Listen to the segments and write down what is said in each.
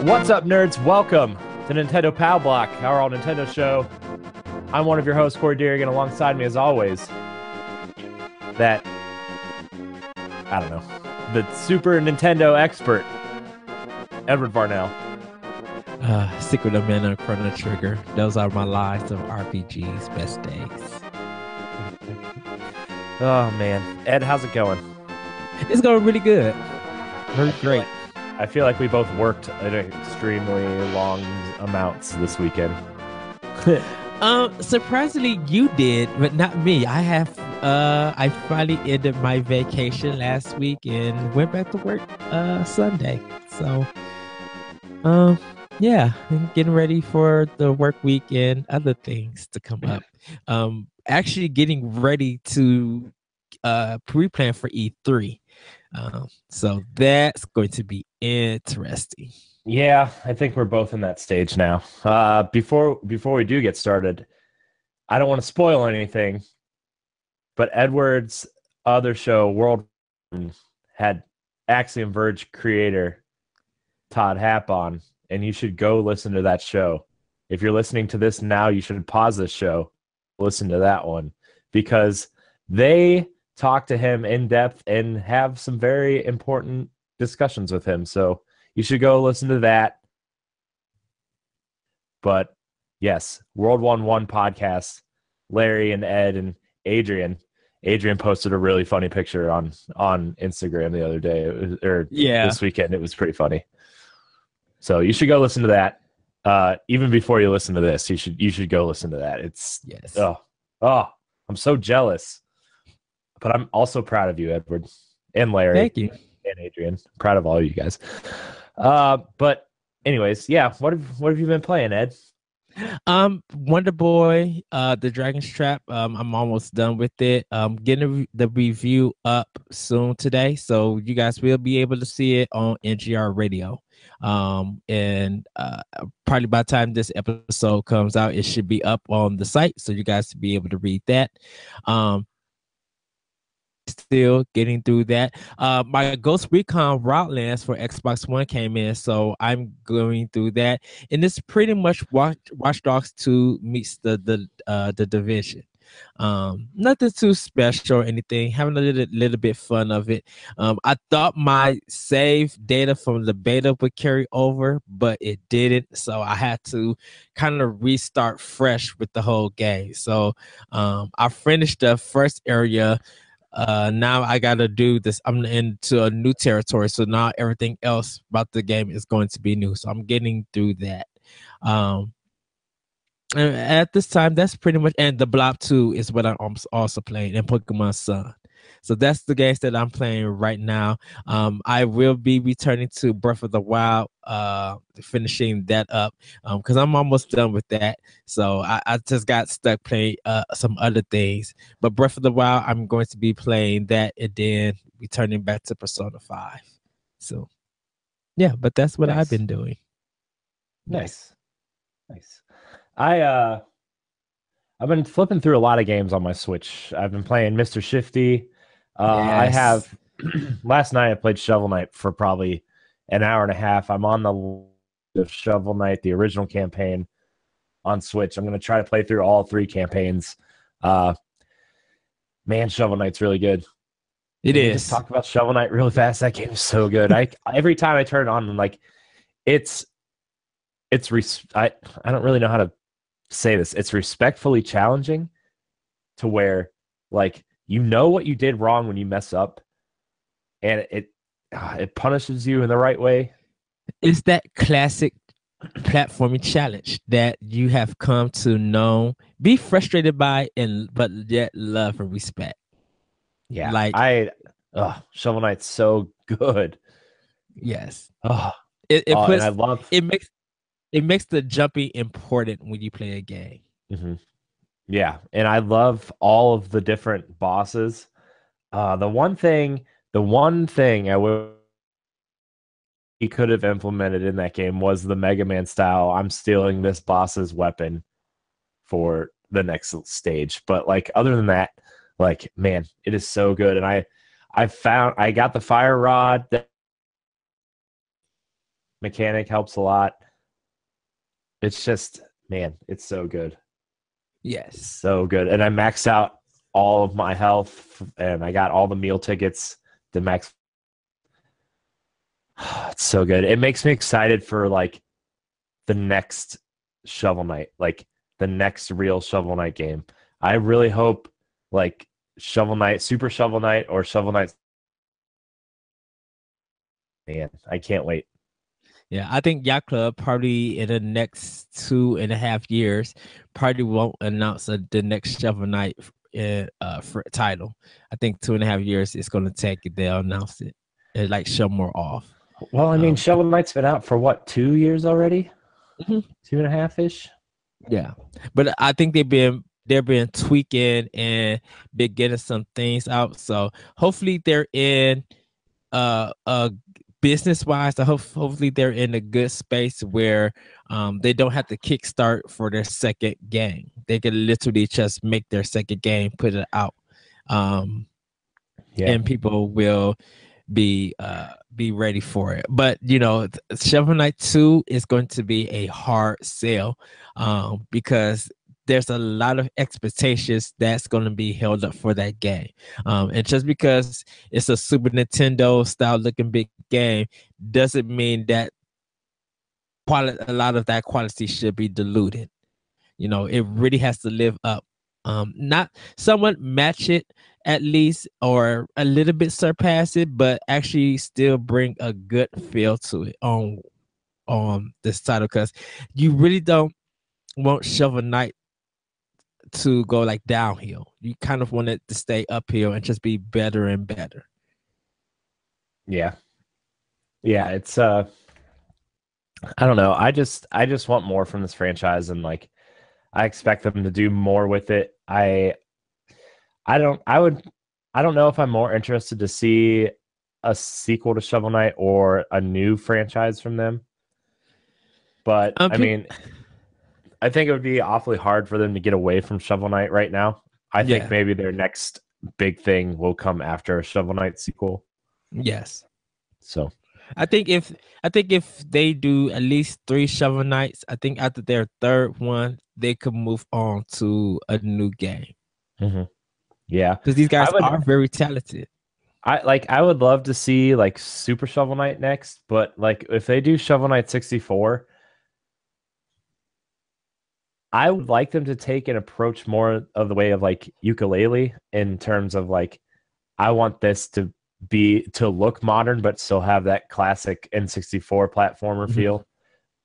What's up, nerds? Welcome to Nintendo Pow Block, our all Nintendo show. I'm one of your hosts, Corey Deerigan, alongside me, as always, the Super Nintendo expert, Edward Varnell. Secret of Mana, Chrono Trigger. Those are my lives of RPGs, best days. Oh, man. Ed, how's it going? It's going really good. Very great. I feel like we both worked at extremely long amounts this weekend. Surprisingly, you did, but not me. I finally ended my vacation last week and went back to work Sunday. So, yeah, I'm getting ready for the work week and other things to come up. Actually getting ready to pre-plan for E3. So that's going to be interesting. Yeah, I think we're both in that stage now. Before we do get started, I don't want to spoil anything, but Edward's other show, World, had Axiom Verge creator Todd Happ on, and you should go listen to that show. If you're listening to this now, you should pause this show, listen to that one, because they talk to him in depth and have some very important discussions with him. So you should go listen to that. But yes, World 1-1 podcast, Larry and Ed and Adrian. Adrian posted a really funny picture on Instagram the other day, this weekend. It was pretty funny. So you should go listen to that. Even before you listen to this, you should go listen to that. It's yes. Oh, I'm so jealous. But I'm also proud of you, Edward, and Larry. Thank you. And Adrian. I'm proud of all of you guys. But anyways, yeah, what have you been playing, Ed? Wonder Boy, the Dragon's Trap. I'm almost done with it. Getting the review up soon today, so you guys will be able to see it on NGR Radio. And probably by the time this episode comes out, it should be up on the site, so you guys will be able to read that. Still getting through that. My Ghost Recon Wildlands for Xbox One came in, so I'm going through that, and it's pretty much Watch Dogs 2 meets the Division. Nothing too special or anything. Having a little bit fun of it. I thought my save data from the beta would carry over, but it didn't, so I had to kind of restart fresh with the whole game. So I finished the first area. Now I gotta do this. I'm into a new territory, so now everything else about the game is going to be new. So I'm getting through that. And at this time, that's pretty much. And the Blob 2 is what I'm also playing, and Pokemon Sun. So that's the games that I'm playing right now. I will be returning to Breath of the Wild, finishing that up, because I'm almost done with that. So I just got stuck playing some other things. But Breath of the Wild, I'm going to be playing that and then returning back to Persona 5. So, yeah, but that's what I've been doing. Nice. I've been flipping through a lot of games on my Switch. I've been playing Mr. Shifty. I have last night I played Shovel Knight for probably an hour and a half. I'm on the Shovel Knight, the original campaign on Switch. I'm going to try to play through all 3 campaigns. Man, Shovel Knight's really good. It is. Just talk about Shovel Knight really fast. That game is so good. Every time I turn it on, I'm like, I don't really know how to say this. It's respectfully challenging to where, like, you know what you did wrong when you mess up, and it punishes you in the right way. It's that classic platforming challenge that you have come to know, be frustrated by, but yet love and respect. Yeah, like Shovel Knight's so good. Yes. It makes the jumping important when you play a game. Mm-hmm. Yeah, and I love all of the different bosses. The one thing I wish he could have implemented in that game was the Mega Man style. I'm stealing this boss's weapon for the next stage. But like, other than that, like, man, it is so good. And I got the fire rod that mechanic helps a lot. It's just, man, it's so good. It's Yes. so good. And I maxed out all of my health and I got all the meal tickets to max. It's so good. It makes me excited for like the next Shovel Knight, like the next real Shovel Knight game. I really hope like Shovel Knight, Super Shovel Knight, or Shovel Knight. Man, I can't wait. Yeah, I think Yacht Club probably in the next 2.5 years probably won't announce the next Shovel Knight title. I think 2.5 years it's going to take it. They'll announce it and like show more off. Well, I mean, Um, Shovel Knight's been out for what, 2 years already? mhm. 2.5 ish. Yeah, but I think they've been tweaking and been getting some things out. So hopefully they're in business wise. Hopefully they're in a good space where they don't have to kickstart for their second game. They can literally just make their second game, put it out, um, Yeah. and people will be ready for it. But Shovel Knight 2 is going to be a hard sell because there's a lot of expectations that's going to be held up for that game. And just because it's a Super Nintendo style looking big game doesn't mean that a lot of that quality should be diluted. It really has to live up. Not somewhat match it at least, or a little bit surpass it, but actually still bring a good feel to it on this title, because you really don't want Shovel Knight to go like downhill. You kind of want it to stay uphill and just be better and better. Yeah. Yeah. It's I don't know. I just want more from this franchise, and like I expect them to do more with it. I don't I would I don't know if I'm more interested to see a sequel to Shovel Knight or a new franchise from them. But I People, mean, I think it would be awfully hard for them to get away from Shovel Knight right now. I think yeah, maybe their next big thing will come after a Shovel Knight sequel. yes. So, I think if they do at least 3 Shovel Knights, I think after their third one, they could move on to a new game mhm. Yeah. because these I guys would are very talented. I would love to see like Super Shovel Knight next, but like if they do Shovel Knight 64, I would like them to take an approach more of the way of like ukulele in terms of like I want this to look modern but still have that classic N64 platformer Mhm. feel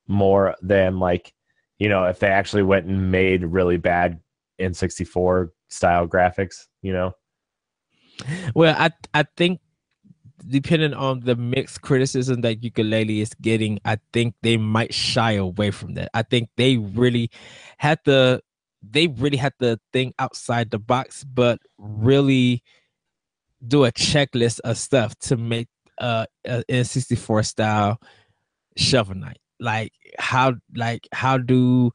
more than like if they actually went and made really bad N64 style graphics. Well, I think depending on the mixed criticism that ukulele is getting, I think they might shy away from that. I think they really had to think outside the box, but really do a checklist of stuff to make a N64 style Shovel Knight. Like how do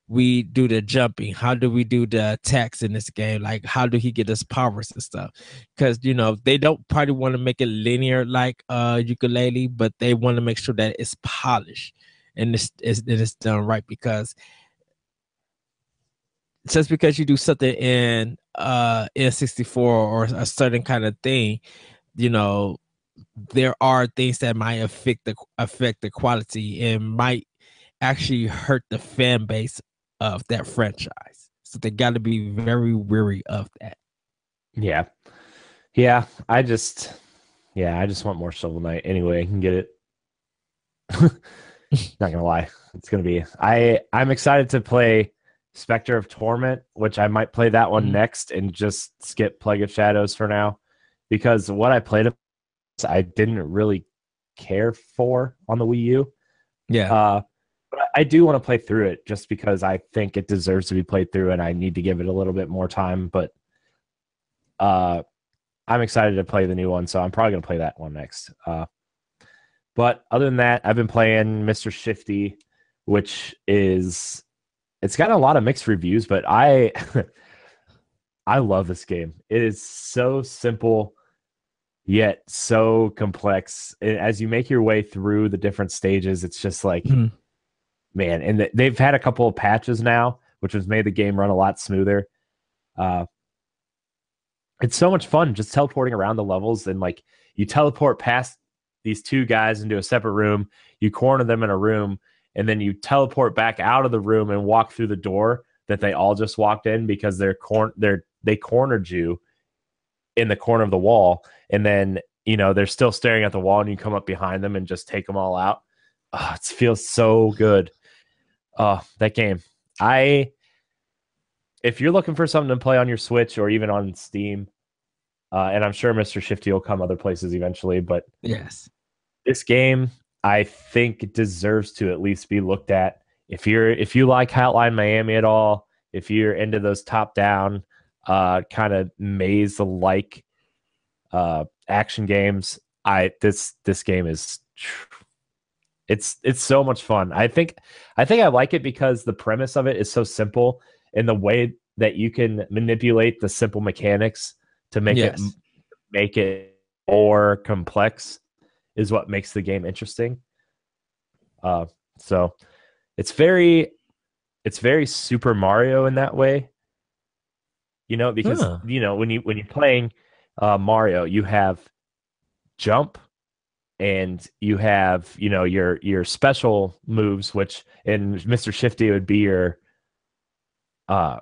we do the jumping? How do we do the attacks in this game? Like, how do he get his powers and stuff? Because they don't probably want to make it linear like ukulele, but they want to make sure that it's polished and it's done right. Because just because you do something in N64 or a certain kind of thing, you know, there are things that might affect the quality and might actually hurt the fan base of that franchise. So they got to be very wary of that. Yeah. Yeah, I just want more Shovel Knight anyway. I can get it. Not gonna lie, it's gonna be. I'm excited to play Spectre of Torment, which I might play that one Mhm. next and just skip Plague of Shadows for now, because what I played, I didn't really care for on the Wii U. Yeah. Uh, but I do want to play through it just because I think it deserves to be played through, and I need to give it a little bit more time. But uh, I'm excited to play the new one, so I'm probably gonna play that one next. But other than that, I've been playing Mr. Shifty, which is it's got a lot of mixed reviews, but I I love this game. It is so simple yet so complex. As you make your way through the different stages, it's just like, Mhm. man, and they've had a couple of patches now, which has made the game run a lot smoother. Uh, it's so much fun just teleporting around the levels, and like you teleport past these two guys into a separate room, you corner them in a room, and then you teleport back out of the room and walk through the door that they all just walked in because they cornered you in the corner of the wall, and then they're still staring at the wall, and you come up behind them and just take them all out. Oh, it feels so good. Oh, that game. I If you're looking for something to play on your Switch or even on Steam, and I'm sure Mr. Shifty will come other places eventually, but Yes. this game I think deserves to at least be looked at. If you like Hotline Miami at all, if you're into those top down kind of maze like action games, this game is it's so much fun. I think I like it because the premise of it is so simple, and the way that you can manipulate the simple mechanics to Yes. make it more complex is what makes the game interesting. Uh, so it's very Super Mario in that way, because Huh. when you're playing Mario, you have jump and you have your special moves, which in Mr. Shifty would be your uh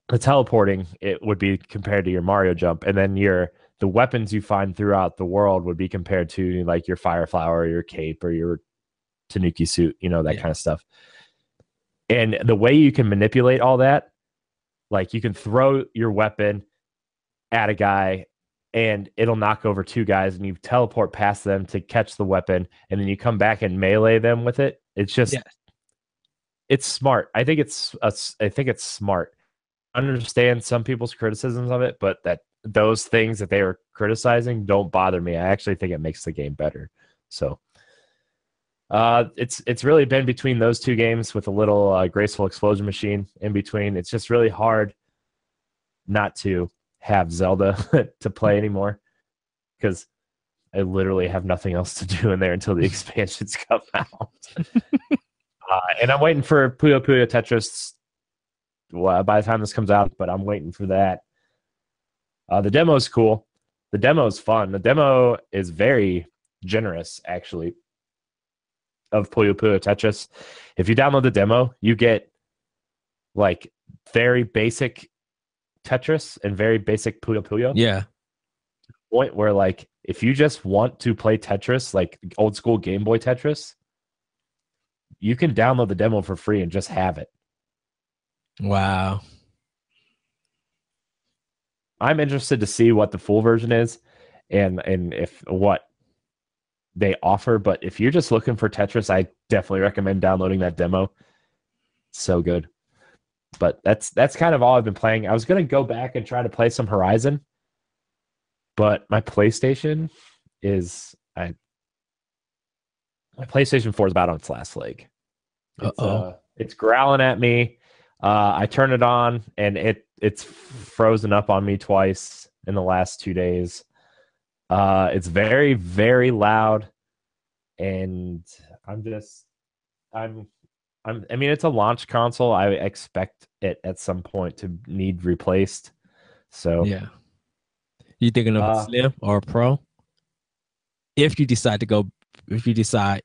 the teleporting. It would be compared to your Mario jump, and then the weapons you find throughout the world would be compared to like your fire flower, or your cape, or your Tanuki suit, that Yeah. kind of stuff. And the way you can manipulate all that, like you can throw your weapon at a guy and it'll knock over two guys, and you teleport past them to catch the weapon, and then you come back and melee them with it. Yes. It's smart. I think it's smart. I understand some people's criticisms of it, but that those things that they were criticizing don't bother me. I actually think it makes the game better. So it's really been between those two games with a little graceful explosion machine in between. It's just really hard not to have Zelda to play anymore because I literally have nothing else to do in there until the expansions come out. And I'm waiting for Puyo Puyo Tetris by the time this comes out, but I'm waiting for that. The demo is cool. The demo is fun. The demo is very generous, actually, of Puyo Puyo Tetris. If you download the demo, you get like very basic Tetris and very basic Puyo Puyo. Yeah. Point where like if you just want to play Tetris, like old school Game Boy Tetris, you can download the demo for free and just have it. Wow. I'm interested to see what the full version is and if what they offer, but if you're just looking for Tetris, I definitely recommend downloading that demo. So good. But that's kind of all I've been playing. I was gonna go back and try to play some Horizon, but is I my PlayStation 4 is about on its last leg. Uh-oh. It's growling at me. I turn it on and it's frozen up on me twice in the last 2 days. It's very, very loud, and I'm just I mean, it's a launch console. I expect it at some point to need replaced. So Yeah. You thinking of a uh Slim or a Pro? If you decide to go, if you decide,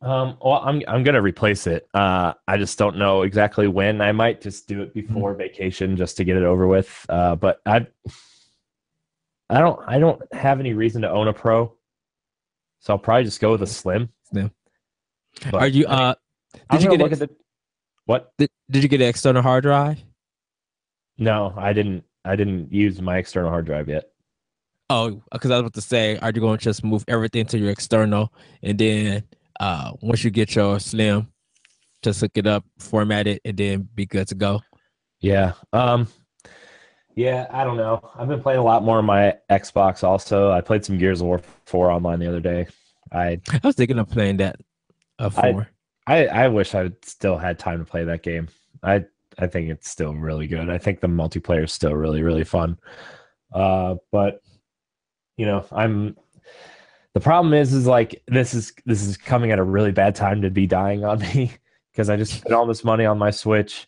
well, I'm gonna replace it. I just don't know exactly when. I might just do it Mhm. before vacation just to get it over with. But I don't have any reason to own a pro, so I'll probably just go with a slim. Slim. Are But you I mean, did I'm you gonna get look at the what? did you get an external hard drive? No, I didn't. I didn't use my external hard drive yet. Oh, because I was about to say, are you going to just move everything to your external, and then once you get your Slim, just hook it up, format it, and then be good to go? Yeah. Yeah, I don't know. I've been playing a lot more on my Xbox also. I played some Gears of War 4 online the other day. I I was thinking of playing that I four. I wish I still had time to play that game. I think it's still really good. I think the multiplayer is still really, really fun. But I'm the problem is like this is coming at a really bad time to be dying on me because I just spent all this money on my Switch.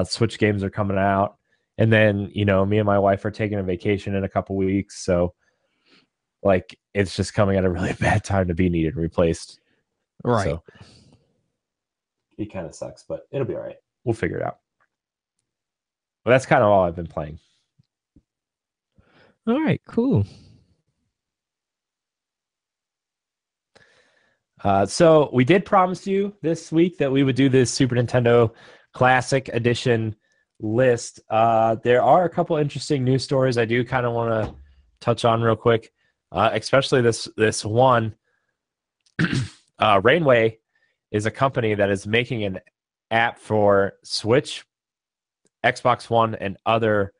Switch games are coming out, and then me and my wife are taking a vacation in a couple weeks, so like it's just coming at a really bad time to be needed replaced. Right. So it kind of sucks, but it'll be all right. We'll figure it out. But that's kind of all I've been playing. All right, cool. So we did promise you this week that we would do this Super Nintendo Classic Edition list. There are a couple interesting news stories I do kind of want to touch on real quick, especially this one. Rainway is a company that is making an app for Switch, Xbox One, and other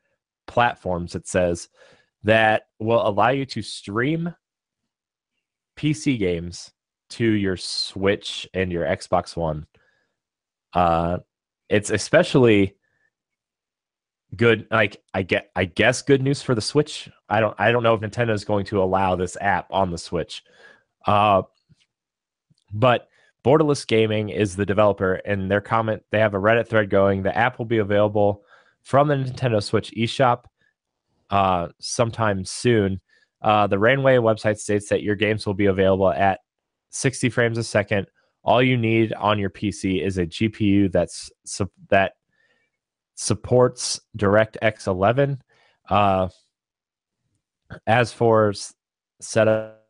platforms, it says, that will allow you to stream PC games to your Switch and your Xbox One. It's especially good. Like I guess good news for the Switch. I don't know if Nintendo is going to allow this app on the Switch. But Borderless Gaming is the developer, and they have a Reddit thread going. The app will be available from the Nintendo Switch eShop sometime soon. The Rainway website states that your games will be available at 60 frames a second. All you need on your PC is a GPU that supports DirectX 11. As for setup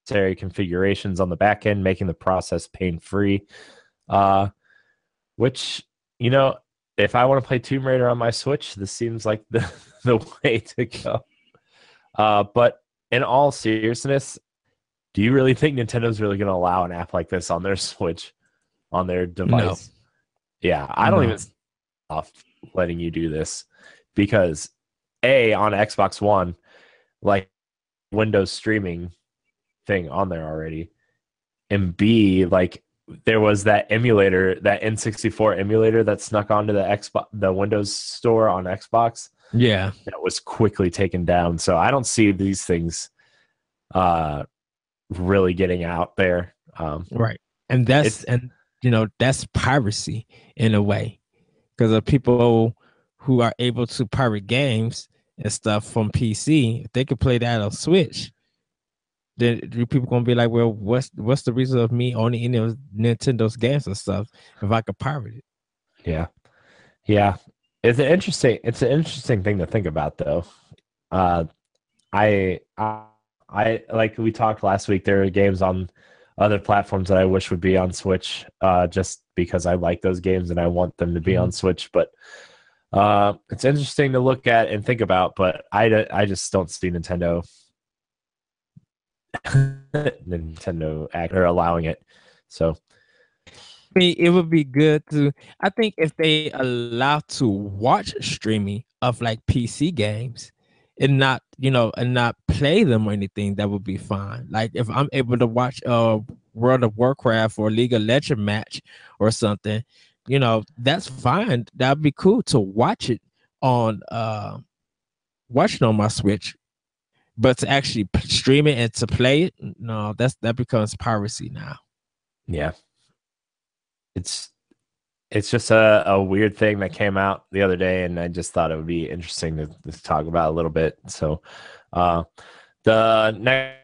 configurations on the back end, making the process pain-free, which, if I want to play Tomb Raider on my Switch, this seems like the way to go. But in all seriousness, do you really think Nintendo's really going to allow an app like this on their Switch, on their device? No. Yeah, I don't even off letting you do this because A, on Xbox One, like Windows streaming thing on there already, and B, like there was that emulator, that N64 emulator that snuck onto the Windows store on Xbox. Yeah, that was quickly taken down. So I don't see these things really getting out there. Right, and that's piracy in a way, because of people who are able to pirate games and stuff from PC, if they could play that on Switch, then people gonna be like, well, what's the reason of me owning any of Nintendo's games and stuff if I could pirate it? Yeah. It's an interesting thing to think about, though. I like we talked last week, there are games on other platforms that I wish would be on Switch, just because I like those games and I want them to be on Switch. But it's interesting to look at and think about. But I just don't see Nintendo allowing it. So I mean, it would be good to. I think if they allow to watch streaming of like PC games, and not play them or anything, that would be fine. Like if I'm able to watch a World of Warcraft or League of Legends match or something, that's fine. That'd be cool to watch it on my Switch. But to actually stream it and to play it, no, that becomes piracy now. Yeah, it's just a weird thing that came out the other day, and I just thought it would be interesting to talk about a little bit. So, the next,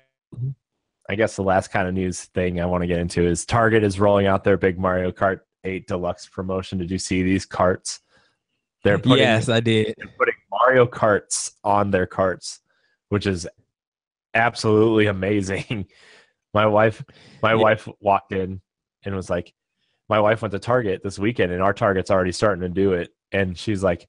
I guess the last kind of news thing I want to get into is Target is rolling out their big Mario Kart 8 Deluxe promotion. Did you see these carts? Yes, I did. They're putting Mario Karts on their carts, which is absolutely amazing. My wife walked in and was like, my wife went to Target this weekend, and our Target's already starting to do it. And she's like,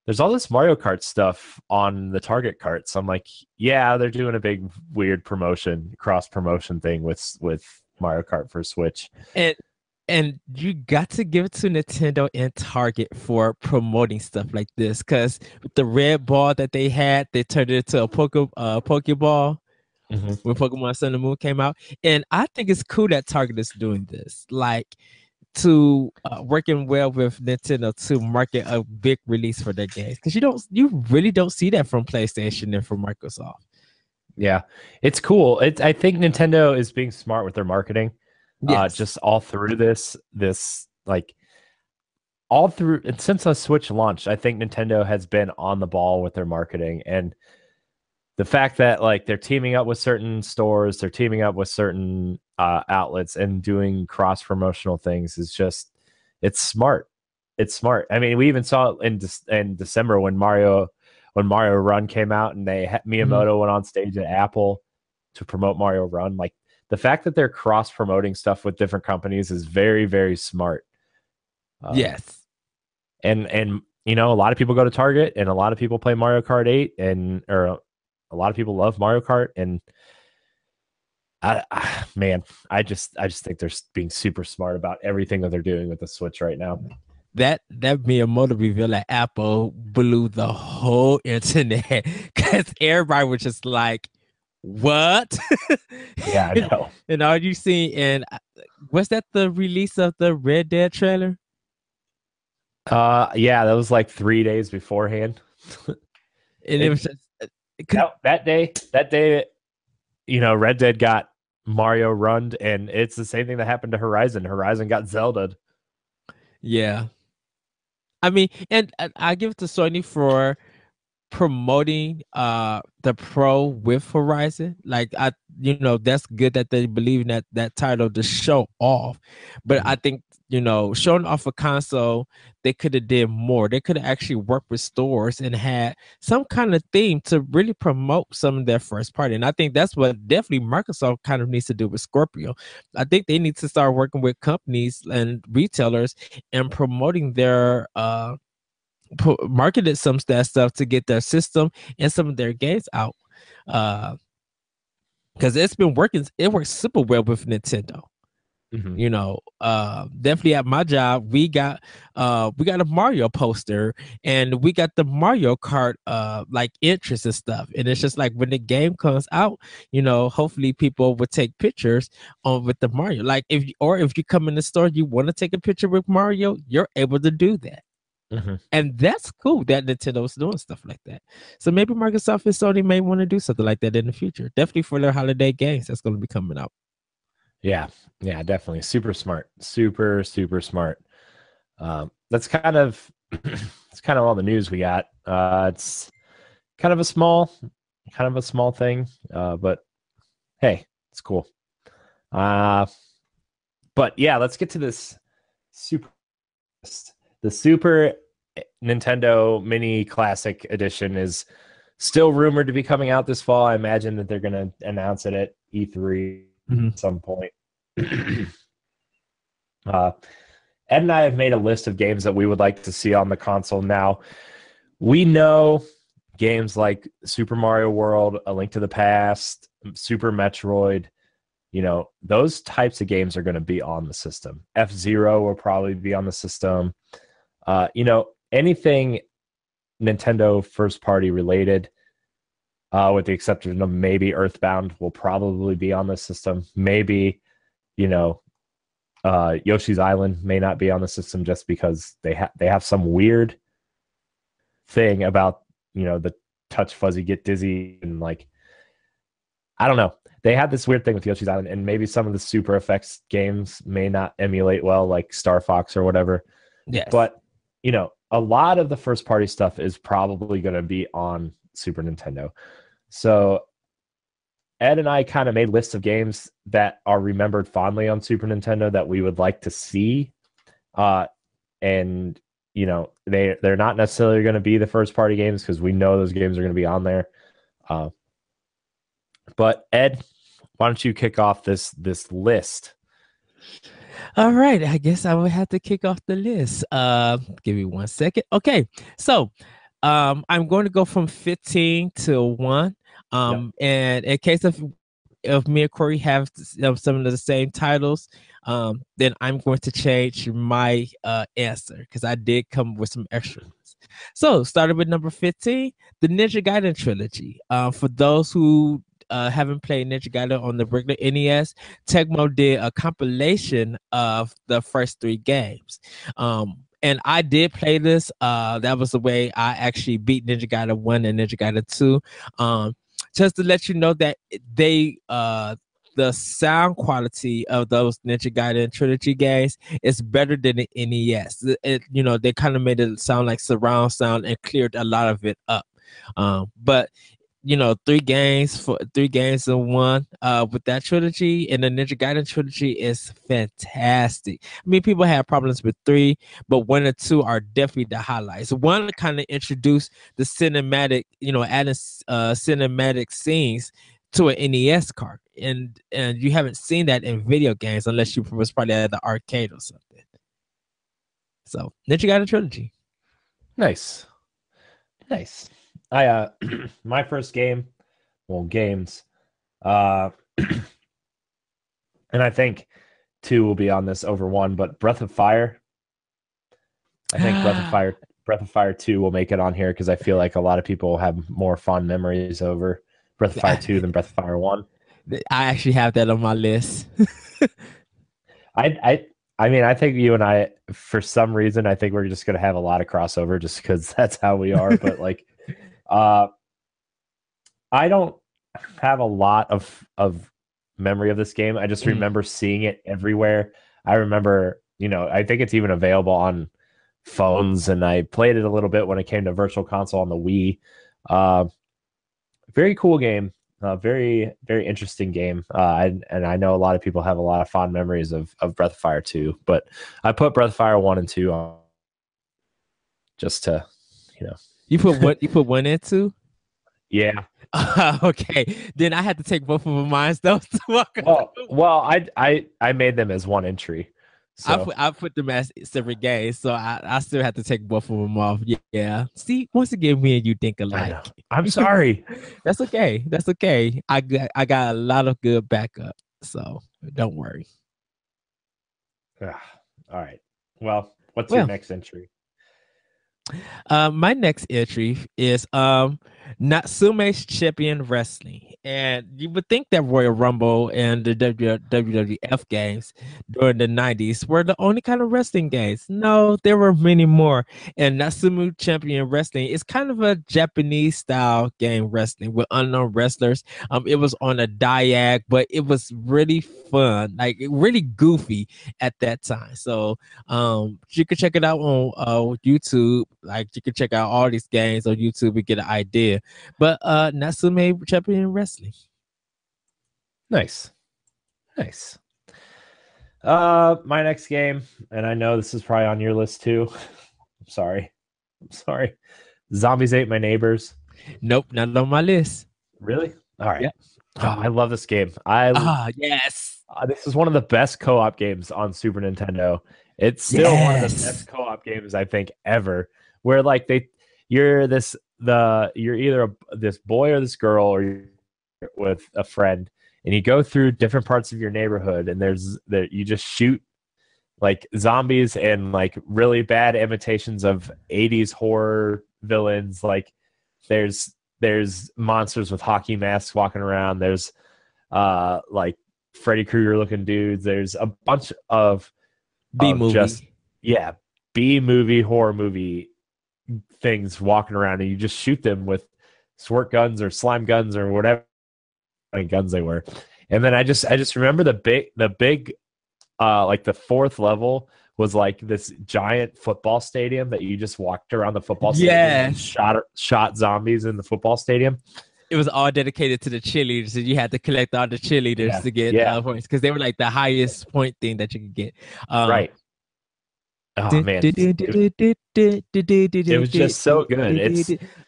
there's all this Mario Kart stuff on the Target carts. I'm like, yeah, they're doing a big weird cross promotion thing with Mario Kart for Switch. And you got to give it to Nintendo and Target for promoting stuff like this, because with the red ball that they had, they turned it into a Pokeball when Pokemon Sun and Moon came out. And I think it's cool that Target is doing this. Like, to working well with Nintendo to market a big release for their games, because you really don't see that from PlayStation and from Microsoft. Yeah, it's cool. I think Nintendo is being smart with their marketing. Yes. Just all through this like all through and since the Switch launched, I think Nintendo has been on the ball with their marketing, and the fact that like they're teaming up with certain stores, they're teaming up with certain outlets and doing cross promotional things is just it's smart. It's smart. I mean, we even saw it in December when Mario Run came out and Mhm. Miyamoto went on stage at Apple to promote Mario Run. Like the fact that they're cross promoting stuff with different companies is very, very smart. Um, Yes. and you know, a lot of people go to Target and a lot of people play Mario Kart 8 and or a lot of people love Mario Kart and man, I just think they're being super smart about everything that they're doing with the Switch right now. That Miyamoto reveal at Apple blew the whole internet because everybody was just like, "What?" Yeah, I know. and all you see, and was that the release of the Red Dead trailer? Yeah, that was like 3 days beforehand. And it was It just that day, you know, Red Dead got Mario Run, and it's the same thing that happened to Horizon. Horizon got Zelda. yeah. I mean, and I give it to Sony for promoting the pro with Horizon. Like that's good that they believe in that title to show off. But I think showing off a console, they could have did more. They could have actually worked with stores and had some kind of theme to really promote some of their first party. And I think that's what definitely Microsoft kind of needs to do with Scorpio. I think they need to start working with companies and retailers and promoting their marketed some of that stuff to get their system and some of their games out. Because it's been working, it works super well with Nintendo. Mm-hmm. Definitely at my job, we got a Mario poster and we got the Mario Kart like interest and stuff. And it's just like when the game comes out, hopefully people would take pictures on with the Mario. Like if you come in the store, you want to take a picture with Mario, you're able to do that. Mm-hmm. And that's cool that Nintendo's doing stuff like that. So maybe Microsoft and Sony may want to do something like that in the future. Definitely for their holiday games that's going to be coming out. Yeah, yeah, definitely. Super smart. Super, super smart. That's kind of it's kind of all the news we got. It's kind of a small thing. But hey, it's cool. Uh, but yeah, let's get to this super the Super Nintendo Mini Classic Edition is still rumored to be coming out this fall. I imagine that they're going to announce it at E3 Mhm. at some point. uh, Ed and I have made a list of games that we would like to see on the console. Now, we know games like Super Mario World, A Link to the Past, Super Metroid, you know, those types of games are going to be on the system. F-Zero will probably be on the system. Anything Nintendo first party related, with the exception of maybe Earthbound, will probably be on the system. Maybe, you know, Yoshi's Island may not be on the system just because they have some weird thing about the touch fuzzy get dizzy and like I don't know. They had this weird thing with Yoshi's Island, and maybe some of the Super Effects games may not emulate well, like Star Fox or whatever. Yes. But a lot of the first party stuff is probably going to be on Super Nintendo. So Ed and I kind of made lists of games that are remembered fondly on Super Nintendo that we would like to see. And they're not necessarily going to be the first party games because we know those games are going to be on there. Uh, but Ed, why don't you kick off this list? All right. I guess I would have to kick off the list. Give me 1 second. Okay. So I'm going to go from 15 to 1. Yep. And in case of if me and Corey have some of the same titles, then I'm going to change my answer because I did come with some extra ones. So started with number 15, the Ninja Gaiden trilogy. For those who haven't played Ninja Gaiden on the regular NES, Tecmo did a compilation of the first 3 games. And I did play this. That was the way I actually beat Ninja Gaiden 1 and Ninja Gaiden 2. Just to let you know that they the sound quality of those Ninja Gaiden trilogy games is better than the NES. They kind of made it sound like surround sound and cleared a lot of it up. But 3 games in one with that trilogy, and the Ninja Gaiden trilogy is fantastic. I mean, people have problems with 3, but 1 and 2 are definitely the highlights. 1 kind of introduced the cinematic, adding cinematic scenes to an NES card, and you haven't seen that in video games unless you was probably at the arcade or something. So Ninja Gaiden trilogy. Nice. My first games, and I think 2 will be on this over 1, but Breath of Fire. I think Breath of Fire 2 will make it on here because I feel like a lot of people have more fond memories over Breath of Fire 2 than Breath of Fire 1. I actually have that on my list. I mean, I think you and I, for some reason, I think we're just going to have a lot of crossover just because that's how we are. But like, I don't have a lot of memory of this game. I just remember seeing it everywhere. I remember, I think it's even available on phones, and I played it a little bit when it came to Virtual Console on the Wii. Very cool game. Very, very interesting game. And I know a lot of people have a lot of fond memories of Breath of Fire 2, but I put Breath of Fire 1 and 2 on just to, You put what? You put 1 and 2? Yeah. Okay. Then I had to take both of mine. Well, I made them as one entry. So. I put them as separate games, so I still have to take both of them off. Yeah. See, once again, me and you think alike. I'm sorry. That's okay. I got a lot of good backup, so don't worry. All right. Well, what's your next entry? My next entry is Natsume's Champion Wrestling. And you would think that Royal Rumble and the WWF games during the 90s were the only kind of wrestling games. No, there were many more. And Natsume Champion Wrestling is kind of a Japanese style game wrestling with unknown wrestlers. It was on a diag, but it was really fun, like really goofy at that time. So you can check it out on YouTube. Like you can check out all these games on YouTube and get an idea. But Natsume Champion Wrestling. Nice. My next game, and I know this is probably on your list too. I'm sorry. Zombies Ate My Neighbors. Nope, not on my list. Really? All right. Yep. Oh, I love this game. Yes. This is one of the best co-op games on Super Nintendo. It's still one of the best co-op games I think ever. Where like you're either this boy or this girl, or you're with a friend, and you go through different parts of your neighborhood, and you just shoot like zombies and like really bad imitations of 80s horror villains. Like there's monsters with hockey masks walking around. There's like Freddy Krueger looking dudes. There's a bunch of B-movie horror movie things walking around, and you just shoot them with squirt guns or slime guns or whatever guns they were. And then I just remember the big like the fourth level was like this giant football stadium that you just walked around the football stadium and shot zombies in the football stadium. It was all dedicated to the cheerleaders, and you had to collect all the cheerleaders to get points, because they were like the highest point thing that you could get. Right. Oh man, it was just so good.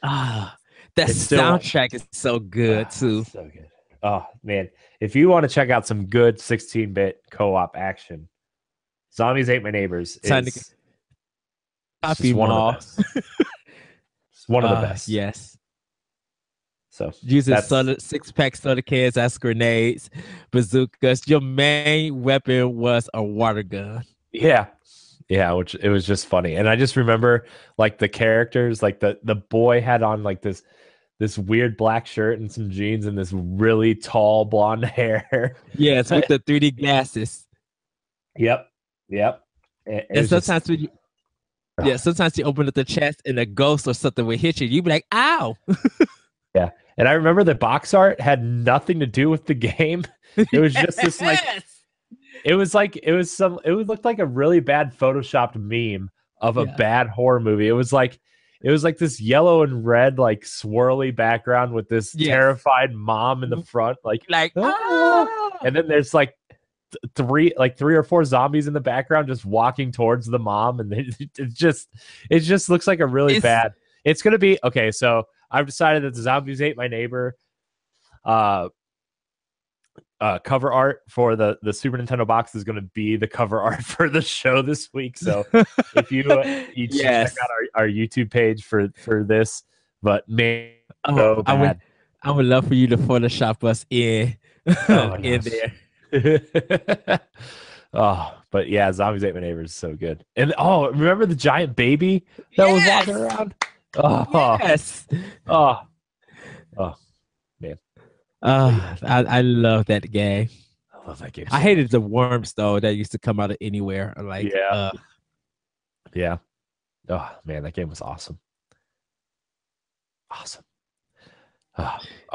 That soundtrack is so good too. So good. Oh man, if you want to check out some good 16-bit co-op action, Zombies Ate My Neighbors is one of the best. It's one of the best. Yes. So using 6-pack soda cans as grenades, bazookas. Your main weapon was a water gun. Yeah, which it was just funny. And I just remember like the characters, like the boy had on like this this weird black shirt and some jeans and this really tall blonde hair. Yes, with the 3D glasses. Yep. Yep. It And was just sometimes when you sometimes you open up the chest and a ghost or something will hit you. You'd be like, ow. yeah. And I remember the box art had nothing to do with the game. It was just this like Yes. it would look like a really bad photoshopped meme of a Yeah. bad horror movie. It was like this yellow and red like swirly background with this Yes. terrified mom in the front like ah! And then there's like three or four zombies in the background just walking towards the mom, and it just looks like a really bad. It's gonna be okay. So I've decided that the Zombies Ate My Neighbor cover art for the Super Nintendo box is going to be the cover art for the show this week. So if you should check out our YouTube page for this, but man, so bad. I would love for you to Photoshop us in in there. Oh, but yeah, Zombies Ate My Neighbors is so good. And remember the giant baby that was walking around? Oh, yes. Oh, man. I love that game. I love that game. I hated the worms though that used to come out of anywhere. Like yeah. Oh man, that game was awesome. Awesome.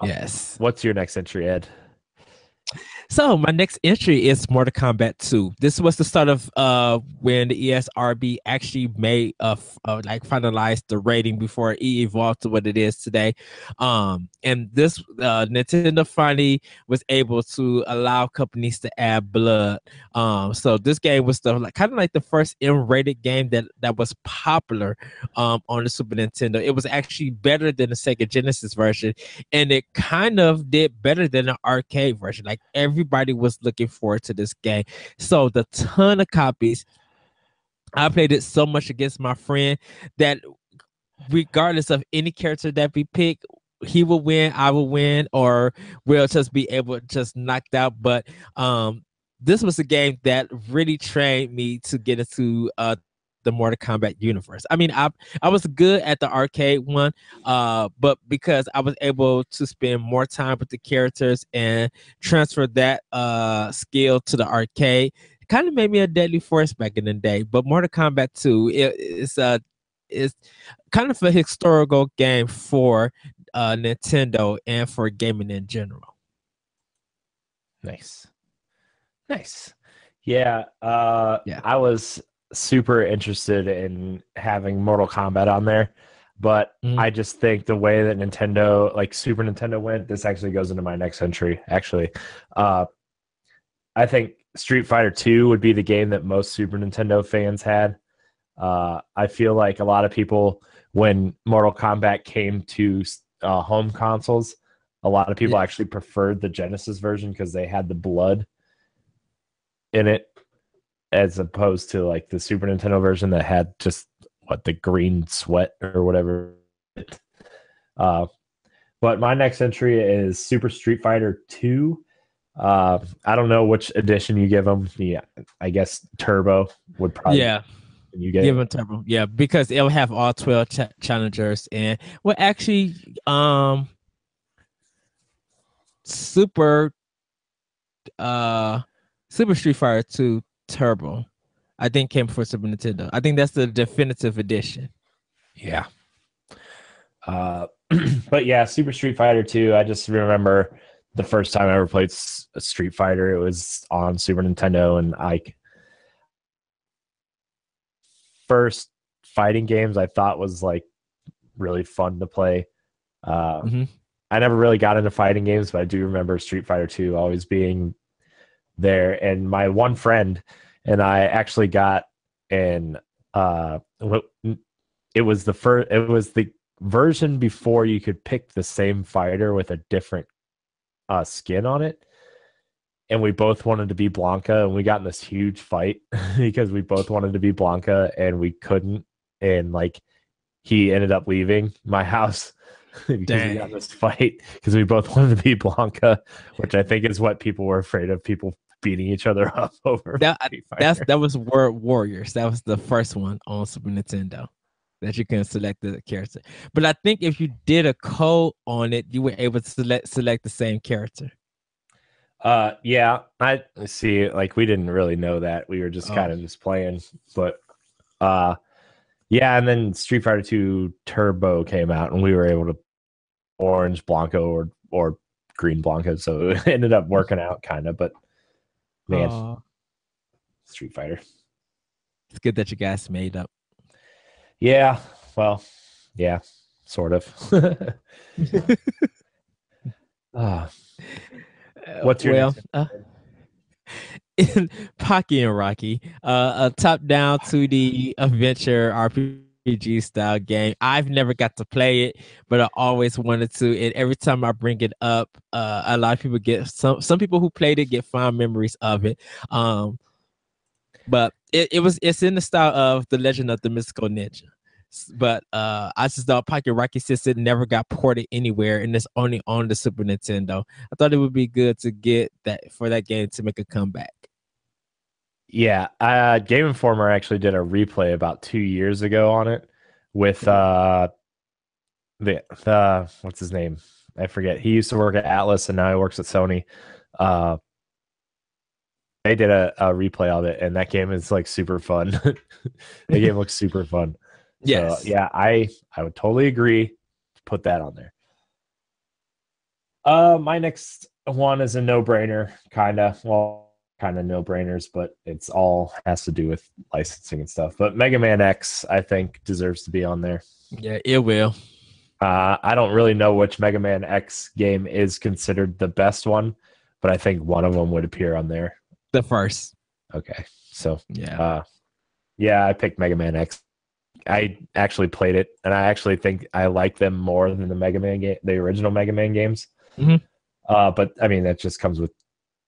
Yes. What's your next entry, Ed? So my next entry is Mortal Kombat 2. This was the start of when the ESRB actually made like finalized the rating before it evolved to what it is today. And this Nintendo finally was able to allow companies to add blood. So this game was kind of like the first M-rated game that was popular on the Super Nintendo. It was actually better than the Sega Genesis version, and it kind of did better than the arcade version. Like everybody was looking forward to this game. So the ton of copies. I played it so much against my friend that regardless of any character that we pick, he will win, I will win, or we'll just be able to just knocked out. But this was a game that really trained me to get into the Mortal Kombat universe. I mean, I was good at the arcade one, but because I was able to spend more time with the characters and transfer that skill to the arcade, it kind of made me a deadly force back in the day. But Mortal Kombat 2 is kind of a historical game for Nintendo and for gaming in general. Nice. Yeah, I was super interested in having Mortal Kombat on there, but I just think the way that Nintendo, like Super Nintendo went, this actually goes into my next entry. Actually, I think Street Fighter 2 would be the game that most Super Nintendo fans had. I feel like a lot of people, when Mortal Kombat came to home consoles, a lot of people actually preferred the Genesis version because they had the blood in it, as opposed to like the Super Nintendo version that had just the green sweat or whatever. But my next entry is Super Street Fighter 2. I don't know which edition you give them. Yeah, I guess Turbo would probably. Yeah. You get give them Turbo. Yeah, because it'll have all 12 challengers, and actually Super Street Fighter 2 Turbo, I think, came for Super Nintendo. I think that's the definitive edition. Yeah. But yeah, Super Street Fighter 2, I just remember the first time I ever played a Street Fighter, it was on Super Nintendo, and first fighting games I thought was like really fun to play. I never really got into fighting games, but I do remember Street Fighter 2 always being there. And my one friend and I actually got it was the version before you could pick the same fighter with a different skin on it. And we both wanted to be Blanca, and we got in this huge fight because we both wanted to be Blanca and we couldn't. And like, he ended up leaving my house because we got in this fight because we both wanted to be Blanca, which I think is what people were afraid of, people beating each other up over. That was World Warriors. That was the first one on Super Nintendo. that you can select the character. But I think if you did a code on it, you were able to select the same character. Yeah, I see. Like we didn't really know that. We were just Oh, kind of just playing, but uh, yeah. And then Street Fighter 2 Turbo came out, and we were able to orange Blanco or green Blanco, so it ended up working out kind of. But man, oh, Street Fighter. it's good that you guys made up. Yeah, well, yeah, sort of. Ah, what's your Well, next? in Pocky and Rocky, a top-down 2D adventure RPG style game. I've never got to play it, but I always wanted to. And every time I bring it up, a lot of people get some people who played it get fond memories of it. But it's in the style of The Legend of the Mystical Ninja. But I just thought Pocket Rocky since it never got ported anywhere and it's only on the Super Nintendo. I thought it would be good to get that for that game to make a comeback. Yeah, Game Informer actually did a replay about 2 years ago on it with the what's his name? I forget. He used to work at Atlas and now he works at Sony. Uh, they did a replay of it, and that game is like super fun. The game looks super fun. So Yes. yeah, I would totally agree to put that on there. My next one is a no-brainer, kind of. Well, kind of no-brainers, but it's all has to do with licensing and stuff. But Mega Man X, I think, deserves to be on there. Yeah, it will. I don't really know which Mega Man X game is considered the best one, but I think one of them would appear on there. The first. Okay, so Yeah. uh, yeah, I picked Mega Man X. I actually played it, and I actually think I like them more than the Mega Man game, the original Mega Man games. Mhm. But I mean, that just comes with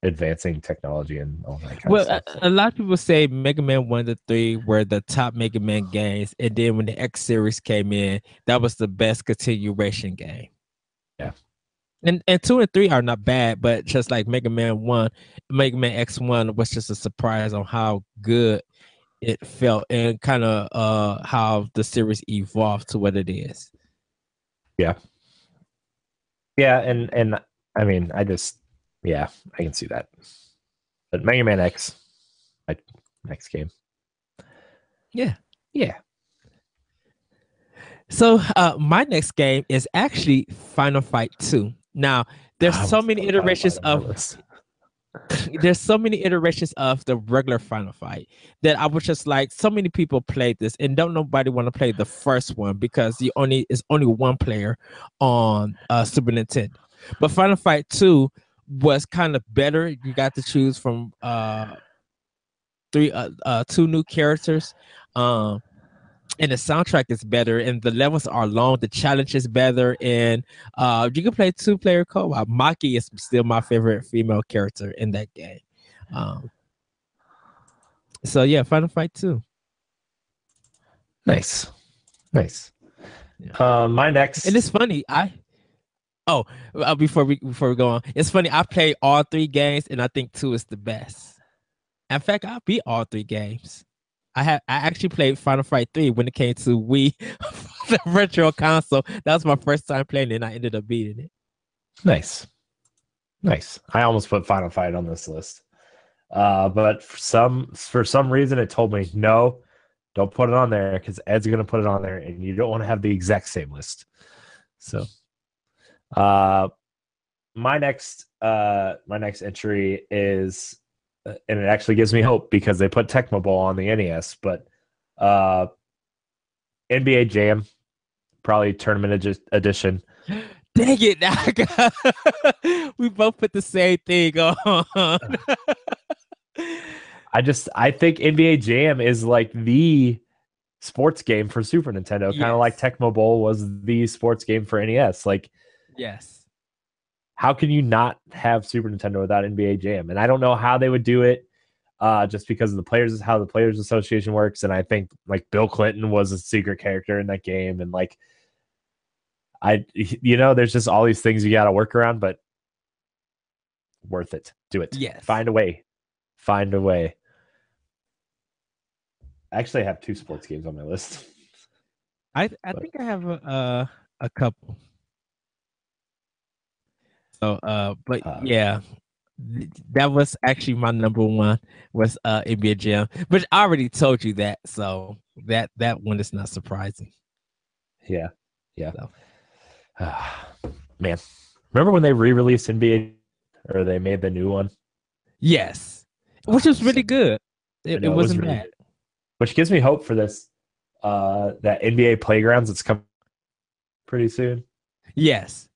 advancing technology and all that kind of Well, stuff. a lot of people say Mega Man 1 to 3 were the top Mega Man games. And then when the X series came in, that was the best continuation game. Yeah, And 2 and 3 are not bad, but just like Mega Man 1, Mega Man X1 was just a surprise on how good it felt and kind of how the series evolved to what it is. yeah, yeah, and I mean, I just yeah, I can see that. But Mega Man X, my next game. Yeah. Yeah, So my next game is actually Final Fight 2. Now, there's I so almost many put Final Fight iterations on my of list. there's so many iterations of the regular Final Fight that I was just like, so many people played this and don't nobody want to play the first one because you only is only one player on Super Nintendo. But Final Fight 2 was kind of better. You got to choose from two new characters. Um and the soundtrack is better and the levels are long, the challenge is better, and you can play two-player co-op. Maki is still my favorite female character in that game. um so yeah, Final Fight 2. Nice, nice. Yeah. My And next. it's funny, I oh before we go on, it's funny, I played all three games and I think 2 is the best. In fact, I beat all three games. I actually played Final Fight 3 when it came to Wii, the virtual console. That was my first time playing it, and I ended up beating it. Nice, nice. I almost put Final Fight on this list, but for some reason it told me no, don't put it on there because Ed's gonna put it on there, and you don't want to have the exact same list. So, uh, my next entry is, and it actually gives me hope because they put Tecmo Bowl on the NES, but uh, NBA Jam, probably tournament edition. Dang it! We both put the same thing on. I think NBA Jam is like the sports game for Super Nintendo, kind of like Yes, Tecmo Bowl was the sports game for NES. Like, yes, how can you not have Super Nintendo without NBA Jam? And I don't know how they would do it, just because of the players, how the Players Association works. And I think like Bill Clinton was a secret character in that game, and like there's just all these things you got to work around, but worth it. Do it. yes. Find a way. Find a way. I actually have two sports games on my list. I But think I have a couple. So but uh, yeah, that was actually my number one was NBA Jam. But I already told you that, so that one is not surprising. yeah, yeah. So Man, remember when they re-released NBA or they made the new one? yes. Which Oh, was so really good. good. I It know it was wasn't really bad. good, which gives me hope for this. That NBA Playgrounds that's coming pretty soon. Yes.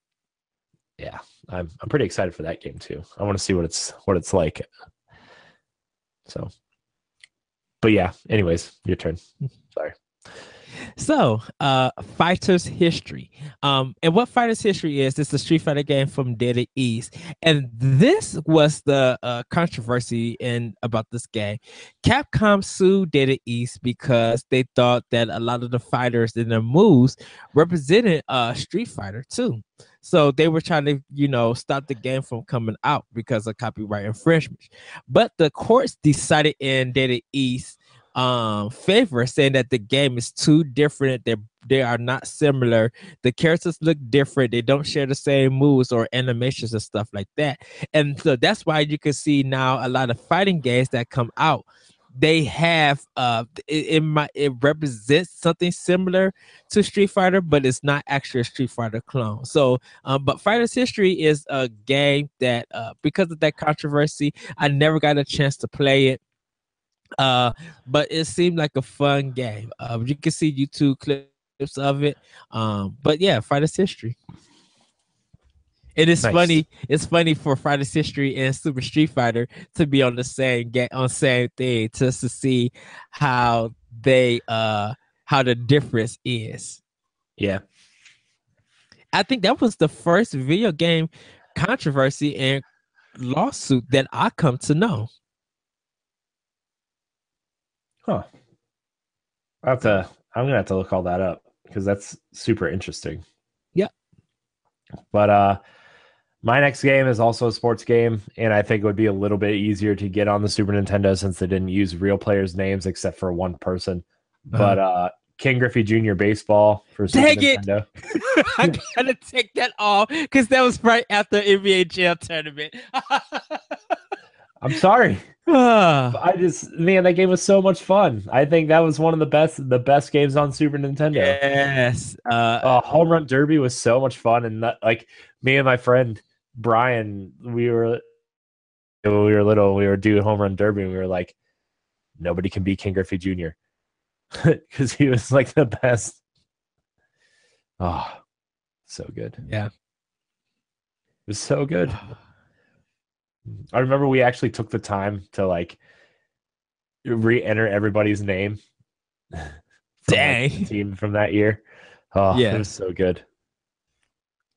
Yeah, I'm pretty excited for that game too. I want to see what it's like. So, but yeah. Anyways, your turn. Sorry. So, Fighter's History. And what Fighter's History is, it's a Street Fighter game from Data East. And this was the controversy in about this game. Capcom sued Data East because they thought that a lot of the fighters in their moves represented Street Fighter too. So they were trying to, stop the game from coming out because of copyright infringement. But the courts decided in Data East favor, saying that the game is too different. They are not similar. The characters look different. They don't share the same moves or animations and stuff like that. And so that's why you can see now a lot of fighting games that come out. They have it represents something similar to Street Fighter, but it's not actually a Street Fighter clone. So but Fighter's History is a game that because of that controversy, I never got a chance to play it. Uh, but it seemed like a fun game. You can see YouTube clips of it. But yeah, Fighters History. It is Nice. funny. It's funny for Fighters History and Super Street Fighter to be on the same game on same thing, just to see how they how the difference is. Yeah. I think that was the first video game controversy and lawsuit that I come to know. Huh. I have So to. I'm gonna have to look all that up because that's super interesting. yeah. But my next game is also a sports game, and I think it would be a little bit easier to get on the Super Nintendo since they didn't use real players' names except for one person. Uh-huh. But King Griffey Jr. Baseball for Super Dang it! Nintendo. I gotta take that off because that was right after NBA Jam tournament. I'm sorry. Ah, Man, that game was so much fun. I think that was one of the best games on Super Nintendo. yes. Home Run Derby was so much fun, and like me and my friend Brian, when we were little, we were doing Home Run Derby, and we were like, nobody can beat King Griffey Jr. because he was like the best. Oh, so good. It Yeah. was so good. I remember we actually took the time to like re-enter everybody's name from like the Dang. team from that year. Oh, it was Yes. so good.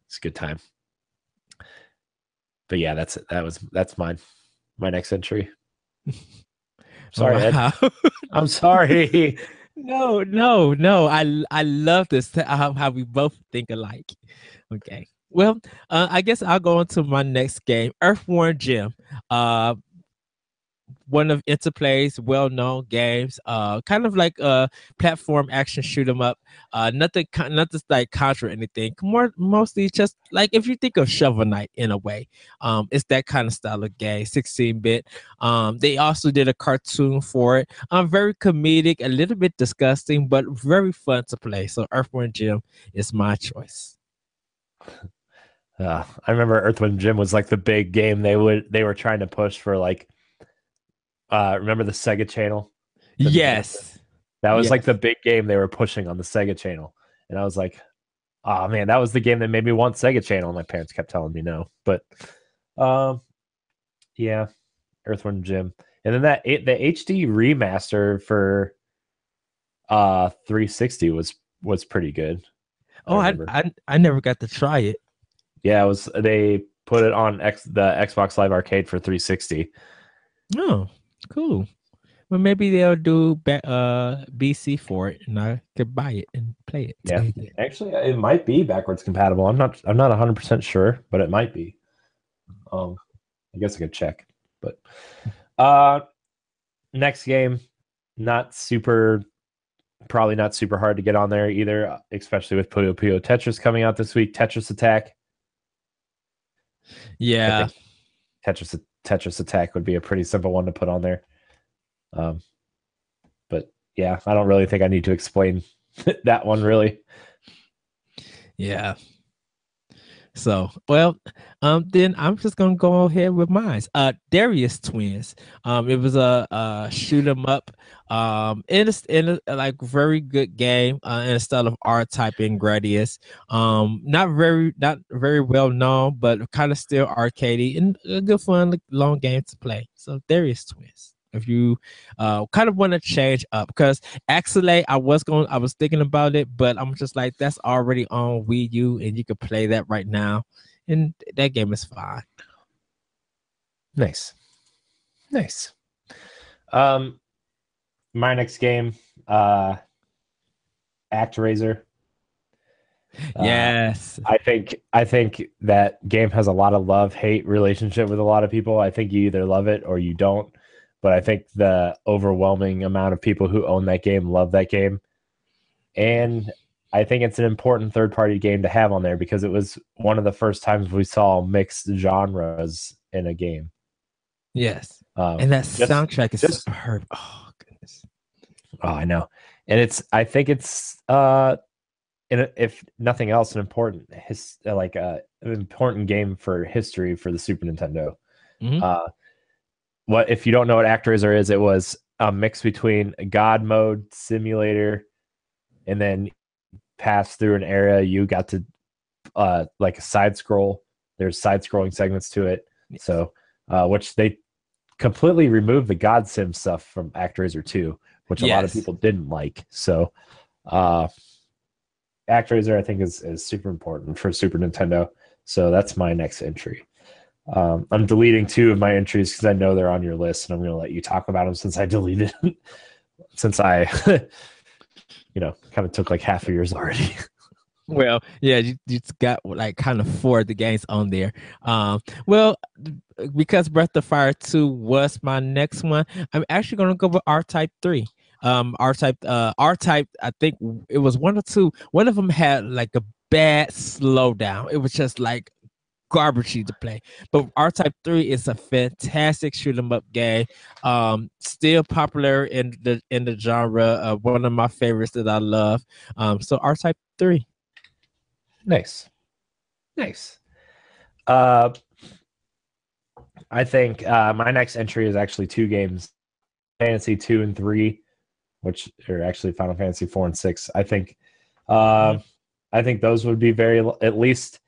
It's a good time. But yeah, that's it. That's mine. My next entry. Sorry, Ed. Wow. I'm sorry. No, no, no. I love this how we both think alike. Okay. Well, I guess I'll go on to my next game, Earthworm Jim. Uh, one of Interplay's well-known games. Kind of like a platform action shoot 'em up. Nothing like Contra or anything. Mostly just like if you think of Shovel Knight in a way. It's that kind of style of game, 16-bit. They also did a cartoon for it. Very comedic, a little bit disgusting, but very fun to play. So Earthworm Jim is my choice. I remember Earthworm Jim was like the big game they were trying to push for like remember the Sega Channel for the Genesis? Yes. That was like Yes. the big game they were pushing on the Sega Channel. And I was like, oh man, that was the game that made me want Sega Channel. And my parents kept telling me no. But um yeah, Earthworm Jim. And then the HD remaster for 360 was pretty good. I Oh, remember. I never got to try it. Yeah, it was they put it on the Xbox Live Arcade for 360. Oh, cool. Well, maybe they'll do BC for it, and I could buy it and play it Yeah. again. Actually, it might be backwards compatible. I'm not 100% sure, but it might be. Um I guess I could check. But uh next game, not super Probably not super hard to get on there either, especially with Puyo Puyo Tetris coming out this week. Tetris Attack. I Yeah. think Tetris Attack would be a pretty simple one to put on there. Um, but yeah, I don't really think I need to explain that one really. Yeah. So, well, then I'm just gonna go ahead with mine. Darius Twins. It was a shoot 'em up. Like very good game. In a style of R type in Gradius. Not very well known, but kind of still arcadey and a good fun, like, long game to play. So Darius Twins. If you kind of want to change up, because actually I was thinking about it, but I'm just like, that's already on Wii U and you could play that right now. And that game is fine. Nice. Nice. Um, my next game, uh, ActRaiser. Uh, Yes. I think that game has a lot of love-hate relationship with a lot of people. I think you either love it or you don't. But I think the overwhelming amount of people who own that game love that game. And I think it's an important third-party game to have on there because it was one of the first times we saw mixed genres in a game. Yes. Um, And that just soundtrack is just superb. Oh goodness. oh, I know. And I think it's if nothing else, an important an important game for history for the Super Nintendo. Hmm. Uh, what if you don't know what ActRaiser is? It was a mix between a God mode simulator, and then pass through an area. You got to like a side scroll. There's side scrolling segments to it. Yes. So which they completely removed the God Sim stuff from ActRaiser 2, which a lot of Yes. people didn't like. So uh, ActRaiser, I think, is super important for Super Nintendo. So that's my next entry. I'm deleting two of my entries because I know they're on your list, and I'm going to let you talk about them since I deleted since I, kind of took like half of yours already. Well, yeah, you got like kind of four of the games on there. Well, because Breath of Fire 2 was my next one, I'm actually gonna go with R Type 3. R Type, I think it was one or two. One of them had like a bad slowdown. It was just like garbagey to play. But R Type 3 is a fantastic shoot 'em up game. Still popular in the genre. One of my favorites that I love. So R Type 3. Nice, nice. Uh, I think my next entry is actually two games, Fantasy 2 and 3, which are actually Final Fantasy 4 and 6. Uh, Mhm. I think those would be very at least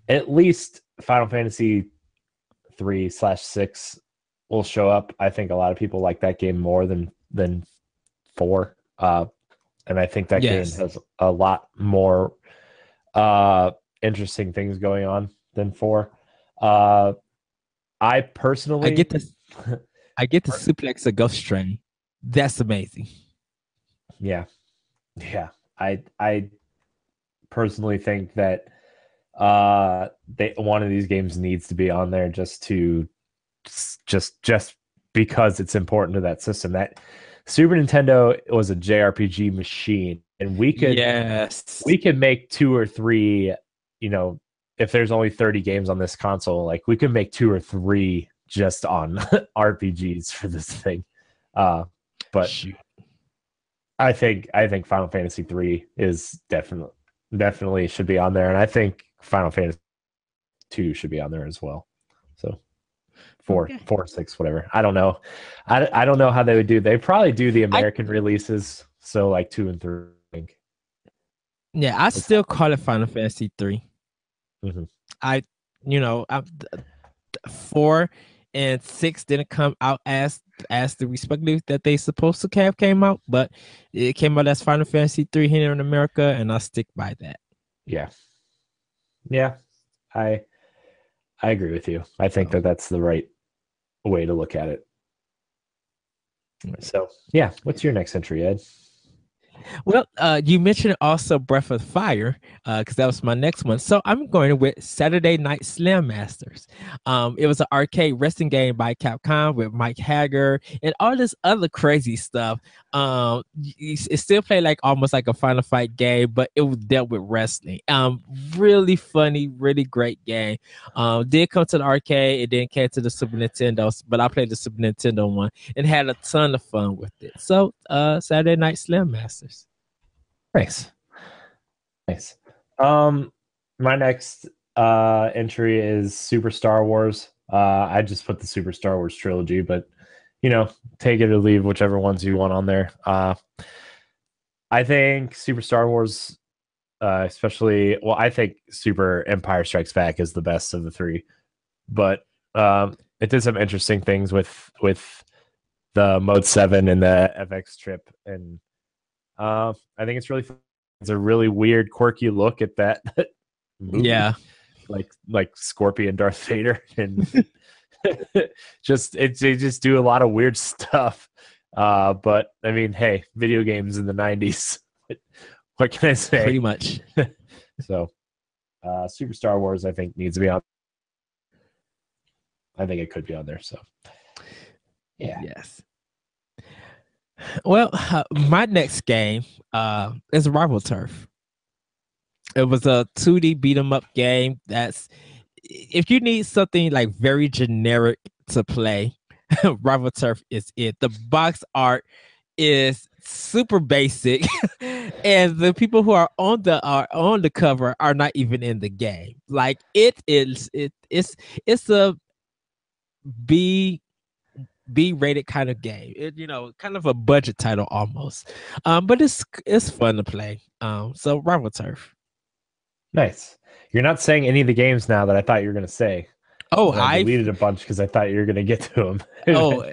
Final Fantasy 3/6 will show up. I think a lot of people like that game more than 4. And I think that game Yes. has a lot more interesting things going on than 4. Uh, I I get personally, this. I get to suplex a ghost train. That's amazing. yeah, yeah, I personally think that they one of these games needs to be on there just because it's important to that system. That Super Nintendo was a JRPG machine, and we could Yes. we could make two or three, if there's only 30 games on this console, like we could make two or three just on RPGs for this thing. But Shoot. I think Final Fantasy 3 is definitely should be on there, and I think Final Fantasy 2 should be on there as well. So Okay. 6, whatever. I don't know. I don't know how they would do. They probably do the I American releases, so like 2 and 3. I think. Yeah, I It's, still call it Final Fantasy 3. mhm. I you know, I, 4 and 6 didn't come out as the respectively that they supposed to have came out, but it came out as Final Fantasy 3 here in America, and I stick by that. Yeah, yeah. I I agree with you. I think So, that that's the right way to look at it. So yeah, what's your next entry, Ed? Well, you mentioned also Breath of Fire, because that was my next one. So I'm going with Saturday Night Slam Masters. It was an arcade wrestling game by Capcom with Mike Hager and all this other crazy stuff. It still played like almost like a Final Fight game, but it was dealt with wrestling. Really funny, really great game. Did come to the arcade, it then came to the Super Nintendo, but I played the Super Nintendo one and had a ton of fun with it. So, Saturday Night Slam Masters. Nice. Nice. My next entry is Super Star Wars. I just put the Super Star Wars trilogy, but take it or leave whichever ones you want on there. I think Super Star Wars, especially, well, I think Super Empire Strikes Back is the best of the three, but it did some interesting things with the Mode 7 and the FX trip, and I think it's really fun. It's a really weird, quirky look at that movie. Yeah. Like Scorpion Darth Vader, and they just do a lot of weird stuff. But I mean, hey, video games in the 90s. What can I say? Pretty much. So Super Star Wars, I think, needs to be on. I think it could be on there. So yeah. Yes. Well, my next game is Rival Turf. It was a 2D beat 'em up game. That's if you need something like very generic to play, Rival Turf is it. The box art is super basic, and the people who are on the cover are not even in the game. Like it's a B rated kind of game. Kind of a budget title almost. But it's fun to play. So Rival Turf. Nice. You're not saying any of the games now that I thought you were going to say. Oh, I deleted a bunch because I thought you were going to get to them. Oh,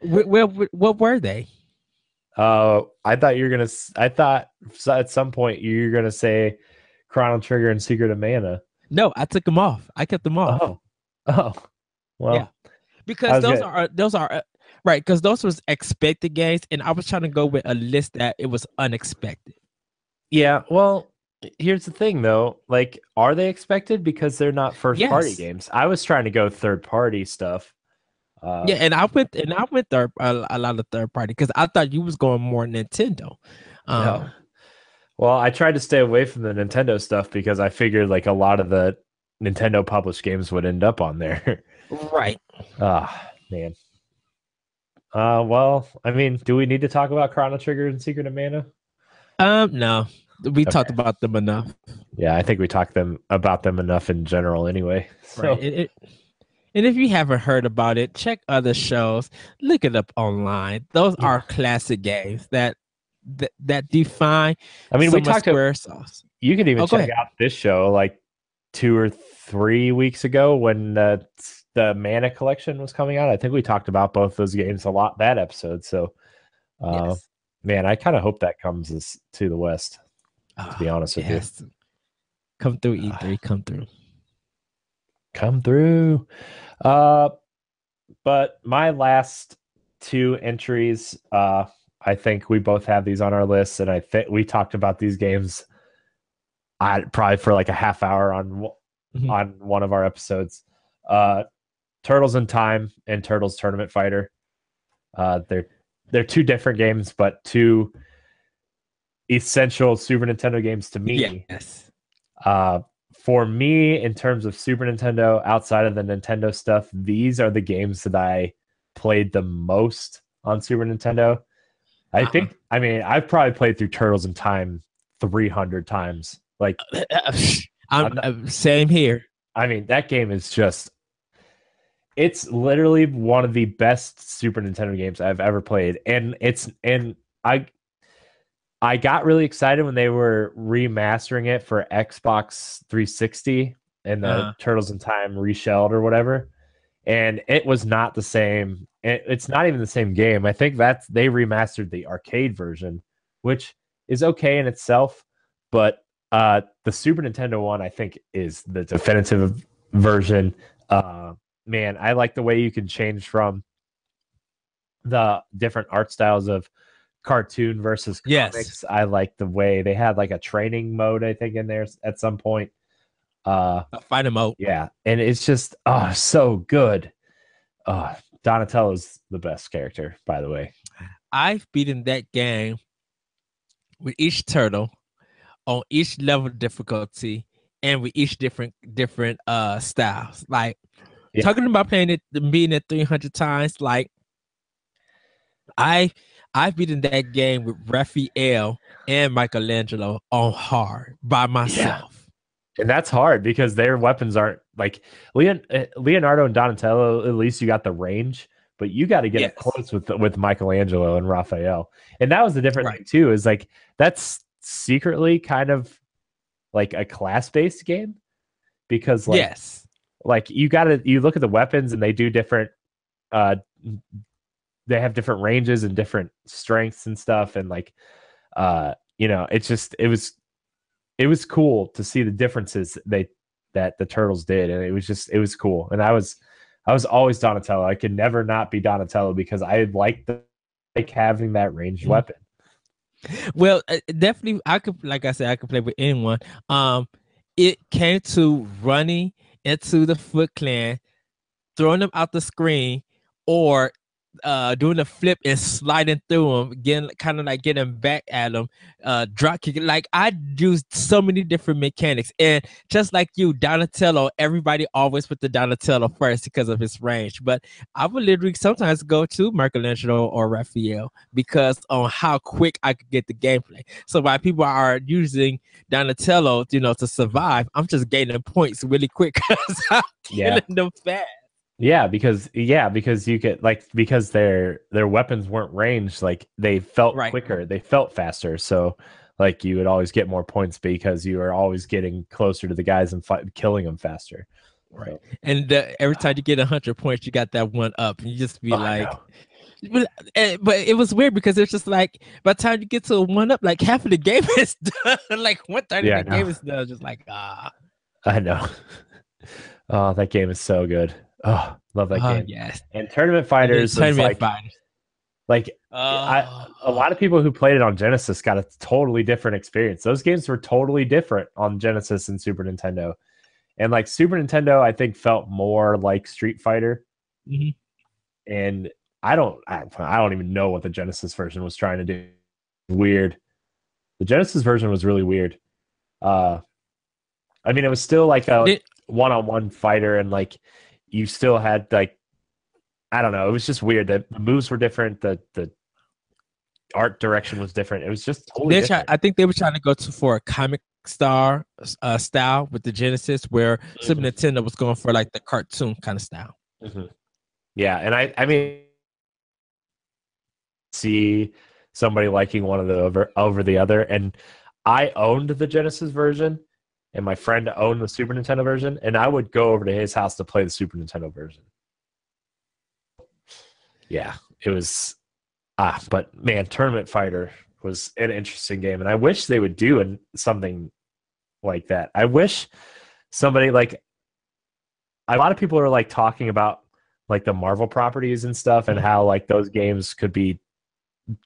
what were they? I thought you were going to. I thought at some point you were going to say Chrono Trigger and Secret of Mana. No, I took them off. I kept them off. Oh, well, yeah, because those are right. Because those was expected games, and I was trying to go with a list that it was unexpected. Yeah, well, here's the thing though. Like, are they expected because they're not first party games? I was trying to go third party stuff. Yeah, and I went third a lot of third party because I thought you was going more Nintendo. No. Well, I tried to stay away from the Nintendo stuff because I figured like a lot of the Nintendo published games would end up on there. Right. Man. Well, I mean, do we need to talk about Chrono Trigger and Secret of Mana? No. We talked about them enough. Yeah, I think we talked about them enough in general anyway. So. Right. And if you haven't heard about it, check other shows. Look it up online. Those are classic games that define. I mean, we talked Squaresoft. You can even check out this show like 2 or 3 weeks ago when the Mana collection was coming out. I think we talked about both those games a lot that episode. So, man, I kind of hope that comes to the West. To be honest with you, come through E3, come through. But my last 2 entries, I think we both have these on our list, and I think we talked about these games. Probably for like a half hour on one of our episodes. Turtles in Time and Turtles Tournament Fighter. They're 2 different games, but 2 essential Super Nintendo games to me. Yes. For me, in terms of Super Nintendo, outside of the Nintendo stuff, these are the games that I played the most on Super Nintendo. I mean, I've probably played through Turtles in Time 300 times. Like, I'm same here. I mean, that game is it's literally one of the best Super Nintendo games I've ever played. And I got really excited when they were remastering it for Xbox 360 and the Turtles in Time reshelled or whatever. And it was not the same. It's not even the same game. I think they remastered the arcade version, which is okay in itself. But the Super Nintendo one, I think, is the definitive version. Man, I like the way you can change from the different art styles of cartoon versus Yes. comics. I like the way they had like a training mode, I think, in there at some point. A fighter mode. Yeah, and it's just so good. Donatello's the best character, by the way. I've beaten that game with each turtle on each level of difficulty and with each different styles. Like Yeah, talking about playing it, beating it 300 times. Like I I've beaten that game with Raphael and Michelangelo on hard by yeah, myself. and that's hard because their weapons aren't like Leonardo and Donatello. At least you got the range, but you got to get up Yes. close with Michelangelo and Raphael. And that was the different Right. thing too. Is like that's secretly kind of like a class based game because Yes. you look at the weapons and they do different uh they have different ranges and different strengths and stuff and it's just it was cool to see the differences that the turtles did, and it was cool. And I was always Donatello. I could never not be Donatello because I like having that ranged weapon. Well, definitely, I could, like I said, I could play with anyone. It came to running into the Foot Clan, throwing them out the screen, or doing a flip and sliding through them, getting kind of like getting back at them, drop kicking. Like I used so many different mechanics, and just like you, Donatello, everybody always put the Donatello first because of his range. But I would literally sometimes go to Michelangelo or Raphael because on how quick I could get the gameplay. So while people are using Donatello, to survive, I'm just gaining points really quick because I'm Yeah. killing them fast. Because you could because their weapons weren't ranged, like they felt Right. quicker, they felt faster. So like you would always get more points because you were always getting closer to the guys and killing them faster. Right. So, And every time you get 100 points, you got that one up. And you just be I like, know. but it was weird because it's just like by the time you get to a one up, like half of the game is done. Like 130 Yeah, of I the know. game is done. Just like, I know. Oh, that game is so good. Oh, love that game. yes. And Tournament And then Fighters is tournament fighters. like I a Oh, lot of people who played it on Genesis got a totally different experience. Those games were totally different on Genesis and Super Nintendo. And like Super Nintendo, I think felt more like Street Fighter. mhm. And I don't even know what the Genesis version was trying to do. Weird. The Genesis version was really weird. Uh, I mean, it was still like a Then- one-on-one fighter, and like you still had like I don't know. It was just weird. The moves were different. The art direction was different. It was just totally different. I think they were trying to go for a comic star style with the Genesis, where Super Mhm. Nintendo was going for like the cartoon kind of style. Mhm. Yeah, and I mean, see somebody liking one of the over the other, and I owned the Genesis version, and my friend owned the Super Nintendo version, and I would go over to his house to play the Super Nintendo version. Yeah, it was but man, Tournament Fighter was an interesting game, and I wish they would do something like that. I wish somebody like a lot of people are like talking about like the Marvel properties and stuff, and how like those games could be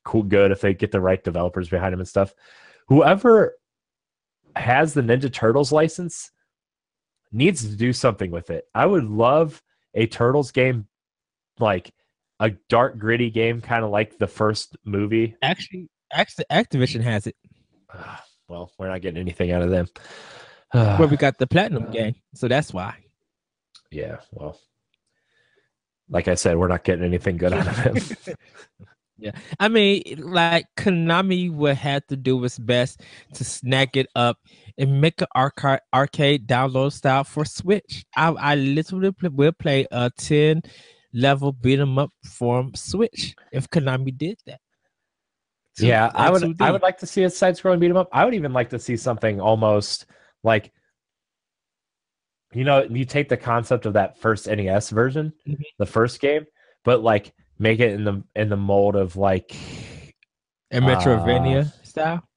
cool, good if they get the right developers behind them and stuff. Whoever has the Ninja Turtles license needs to do something with it. I would love a Turtles game, like a dark, gritty game, kind of like the first movie. Actually, Activision has it. Well, we're not getting anything out of them. Where we got the Platinum game, so that's why. Yeah, well, like I said, we're not getting anything good out of them. Yeah, I mean, like Konami would have to do its best to snag it up and make an arcade download style for Switch. I literally will play a 10 level beat 'em up for Switch if Konami did that. Yeah, I would 2D. like to see a side-scrolling beat 'em up. I would even like to see something almost like you take the concept of that first NES version, Mhm. the first game, but like make it in the mold of like And uh Metrovania style.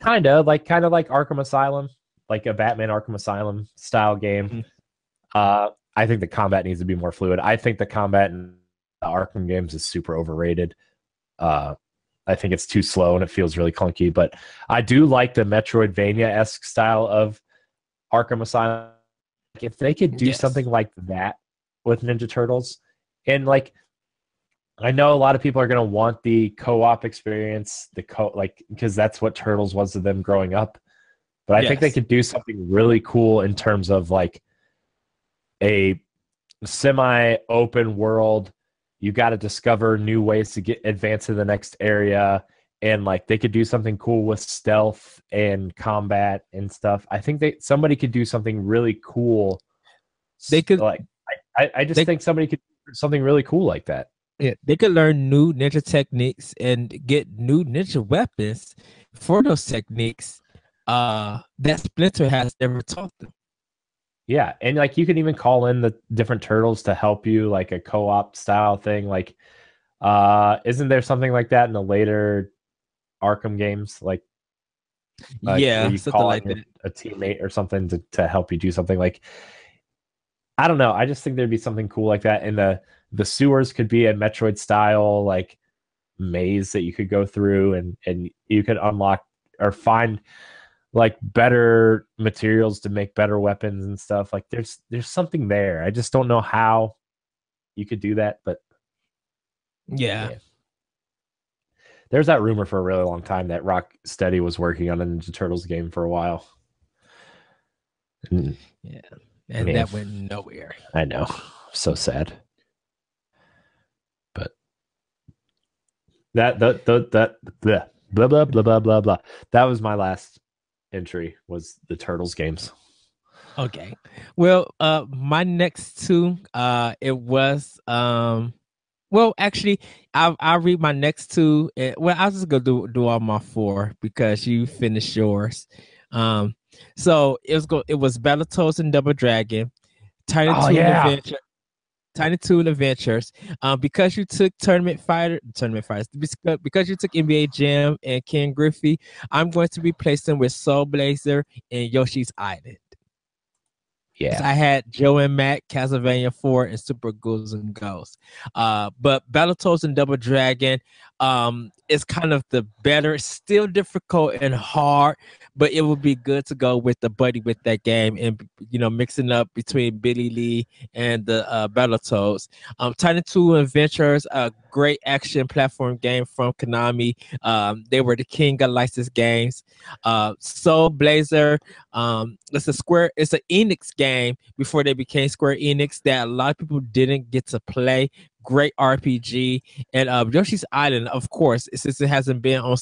kind of like Arkham Asylum, like a Batman Arkham Asylum style game. Mhm. I think the combat needs to be more fluid. I think the combat in the Arkham games is super overrated. Uh I think it's too slow and it feels really clunky. But I do like the Metroidvania-esque style of Arkham Asylum. If they could do Yes. something like that with Ninja Turtles, and like I know a lot of people are going to want the co-op experience, because that's what Turtles was to them growing up. But I think they Yes. could do something really cool in terms of like a semi-open world. You got to discover new ways to get advance to the next area, and like they could do something cool with stealth and combat and stuff. I think somebody could do something really cool. They could Like I just they think somebody could do something really cool like that. Yeah, they could learn new ninja techniques and get new ninja weapons for those techniques that Splinter has never taught them. Yeah, and like you can even call in the different turtles to help you, like a co-op style thing. Like, isn't there something like that in the later Arkham games? Like where Yeah, you something call like in that. a teammate or something to help you do something. Like, I don't know. I just think there'd be something cool like that. And the sewers could be a Metroid style like maze that you could go through, and you could unlock or find like better materials to make better weapons and stuff. Like there's something there. I just don't know how you could do that, but Yeah, man. There's that rumor for a really long time that Rocksteady was working on a Ninja Turtles game for a while. And, yeah, and man, that went nowhere. I know. So sad. But that blah blah blah blah blah blah. That was my last entry was the Turtles games. Okay, well, my next two, it was well, actually, I'll read my next two. Well, I'll just go do all my four because you finished yours. Um, so it was Battletoads and Double Dragon, Tiny Oh Toon yeah. Adventure, Tiny Toon Adventures. Because you took Tournament Fighters, because you took NBA Jam and Ken Griffey, I'm going to replace them with Soul Blazer and Yoshi's Island. Yeah. I had Joe and Mac, Castlevania 4, and Super Ghouls and Ghosts. But Battletoads and Double Dragon is kind of the better, still difficult and hard, but it would be good to go with the buddy with that game and mixing up between Billy Lee and the Battletoads. Tiny Toon Adventures, a great action platform game from Konami. They were the king of licensed games. Soul Blazer, it's an Enix game before they became Square Enix that a lot of people didn't get to play. Great RPG. And Yoshi's Island, of course, since it hasn't been on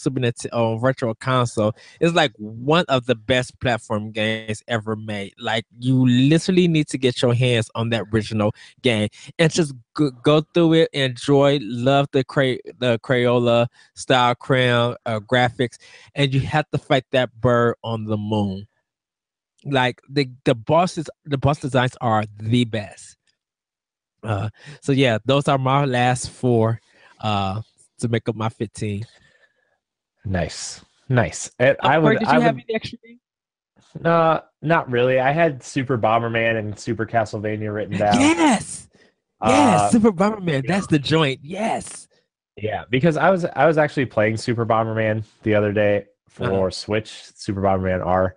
on Virtual Console, is like one of the best platform games ever made. Like you literally need to get your hands on that original game and just go through it, enjoy, love the Crayola style crayon graphics, and you have to fight that bird on the moon. Like the boss designs are the best. So yeah, those are my last four to make up my 15. Nice. Nice. And I Corey, would did I you have would any extra thing? not really. I had Super Bomberman and Super Castlevania written down. Yes. Yes, Uh Super Bomberman. you know, That's the joint. Yes. yeah, because I was actually playing Super Bomberman the other day Uh-huh. for Switch, Super Bomberman R.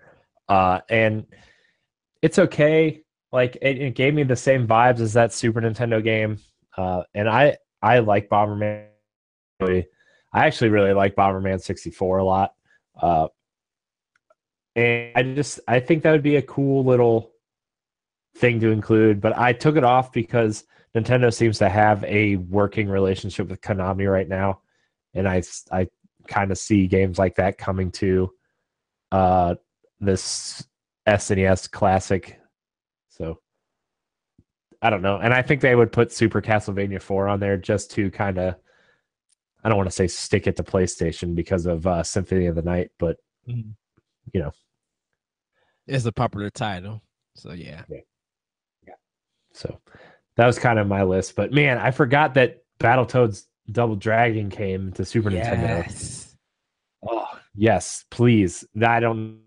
And it's okay. Like it gave me the same vibes as that Super Nintendo game. And I like Bomberman. I actually really like Bomberman 64 a lot. Uh, and I think that would be a cool little thing to include. But I took it off because Nintendo seems to have a working relationship with Konami right now, and I kind of see games like that coming to uh, this SNES Classic. So I don't know, and I think they would put Super Castlevania 4 on there just to kind of, I don't want to say stick it to PlayStation because of Symphony of the Night, but Mhm. you know, It's a popular title. So yeah. yeah, yeah. So that was kind of my list. But man, I forgot that Battletoads Double Dragon came to Super Nintendo. Yes. Oh yes, please. I don't know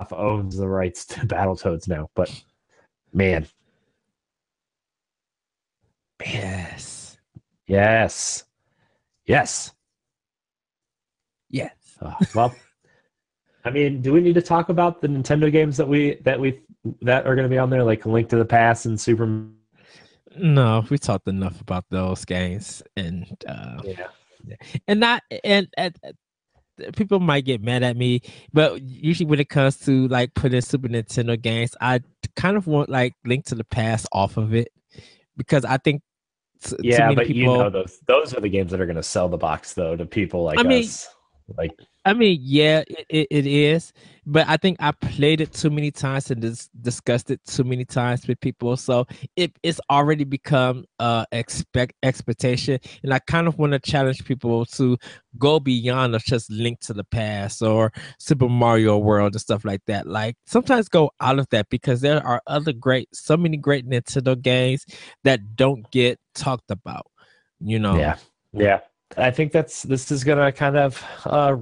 if owns the rights to Battletoads now, but man, man, Yes. yes. Yes. Yes. Well, I mean, do we need to talk about the Nintendo games that are going to be on there, like Link to the Past and Super? No, we talked enough about those games, Yeah. and not and people might get mad at me, but usually when it comes to like putting Super Nintendo games, I kind of want like Link to the Past off of it because I think too Yeah, many but you know people. those are the games that are going to sell the box though to people I like mean, us. Like, yeah, it is, but I think I played it too many times and discussed it too many times with people, so it's already become expectation, and I kind of want to challenge people to go beyond of just Link to the Past or Super Mario World and stuff like that. Like sometimes go out of that because there are so many great Nintendo games that don't get talked about. You know. yeah. Yeah. I think this is going to kind of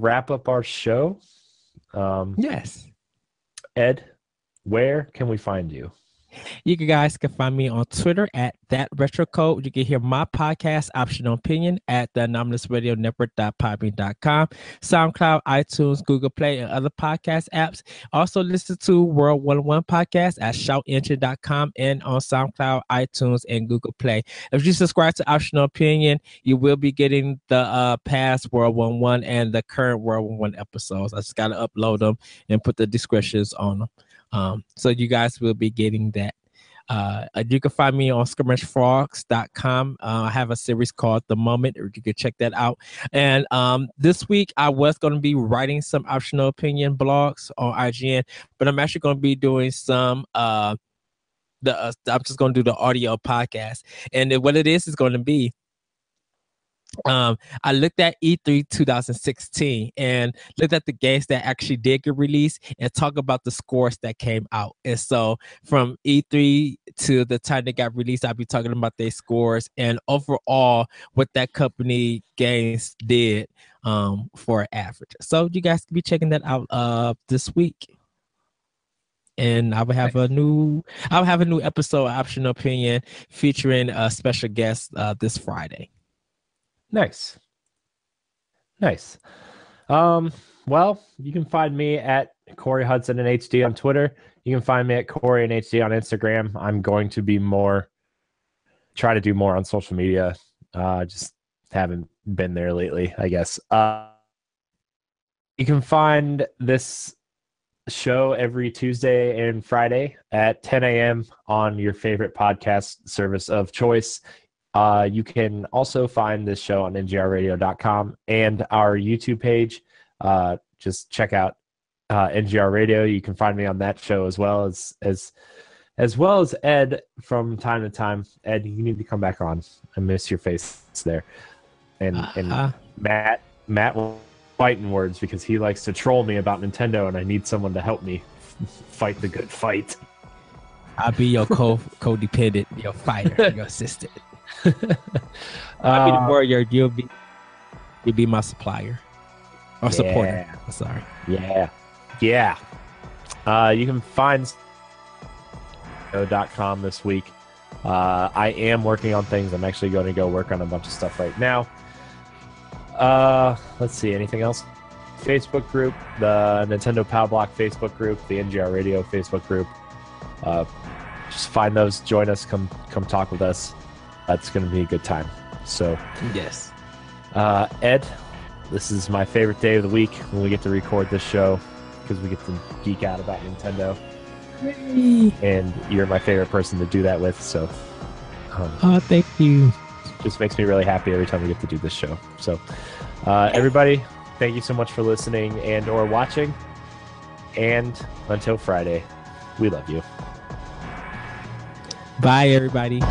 wrap up our show. Yes. Ed, where can we find you? You guys can find me on Twitter at that retro code. You can hear my podcast, Optional Opinion, at the Anomalous Radio Network.podbean.com, SoundCloud, iTunes, Google Play, and other podcast apps. Also listen to World 101 podcast at shoutengine.com and on SoundCloud, iTunes, and Google Play. If you subscribe to Optional Opinion, you will be getting the past World 101 and the current World 101 episodes. I just got to upload them and put the descriptions on them. So you guys will be getting that. You can find me on skirmishfrogs.com. I have a series called The Moment. You can check that out. And this week, I was going to be writing some optional opinion blogs on IGN, but I'm actually going to be doing some. I'm just going to do the audio podcast, and what it is going to be. I looked at E3 2016 and looked at the games that actually did get released and talk about the scores that came out. And so from E3 to the time they got released, I'll be talking about their scores and overall what that company games did for average. So you guys can be checking that out this week. And I will have a new episode of Optional Opinion featuring a special guest this Friday. Nice. Well, you can find me at Corey Hudson in HD on Twitter. You can find me at Corey in HD on Instagram. I'm going to be try to do more on social media. Just haven't been there lately, I guess. You can find this show every Tuesday and Friday at 10 a.m. on your favorite podcast service of choice. You can also find this show on ngrradio.com and our YouTube page. Just check out NGR Radio. You can find me on that show as well as Ed from time to time. Ed, you need to come back on. I miss your face there. And Matt fighting words because he likes to troll me about Nintendo, and I need someone to help me fight the good fight. I'll be your codependent, your fighter, your assistant. I'll be the warrior. You'll be my supplier or supporter. Sorry. Yeah. You can find .com this week. I am working on things. I'm actually going to go work on a bunch of stuff right now. Let's see. Anything else? Facebook group, the Nintendo Pow Block Facebook group, the NGR Radio Facebook group. Just find those. Join us. Come talk with us. That's going to be a good time. So yes. Ed, this is my favorite day of the week when we get to record this show because we get to geek out about Nintendo. Yay. And you're my favorite person to do that with. So, thank you. Just makes me really happy every time we get to do this show. So, everybody, thank you so much for listening and or watching. And until Friday, we love you. Bye, everybody.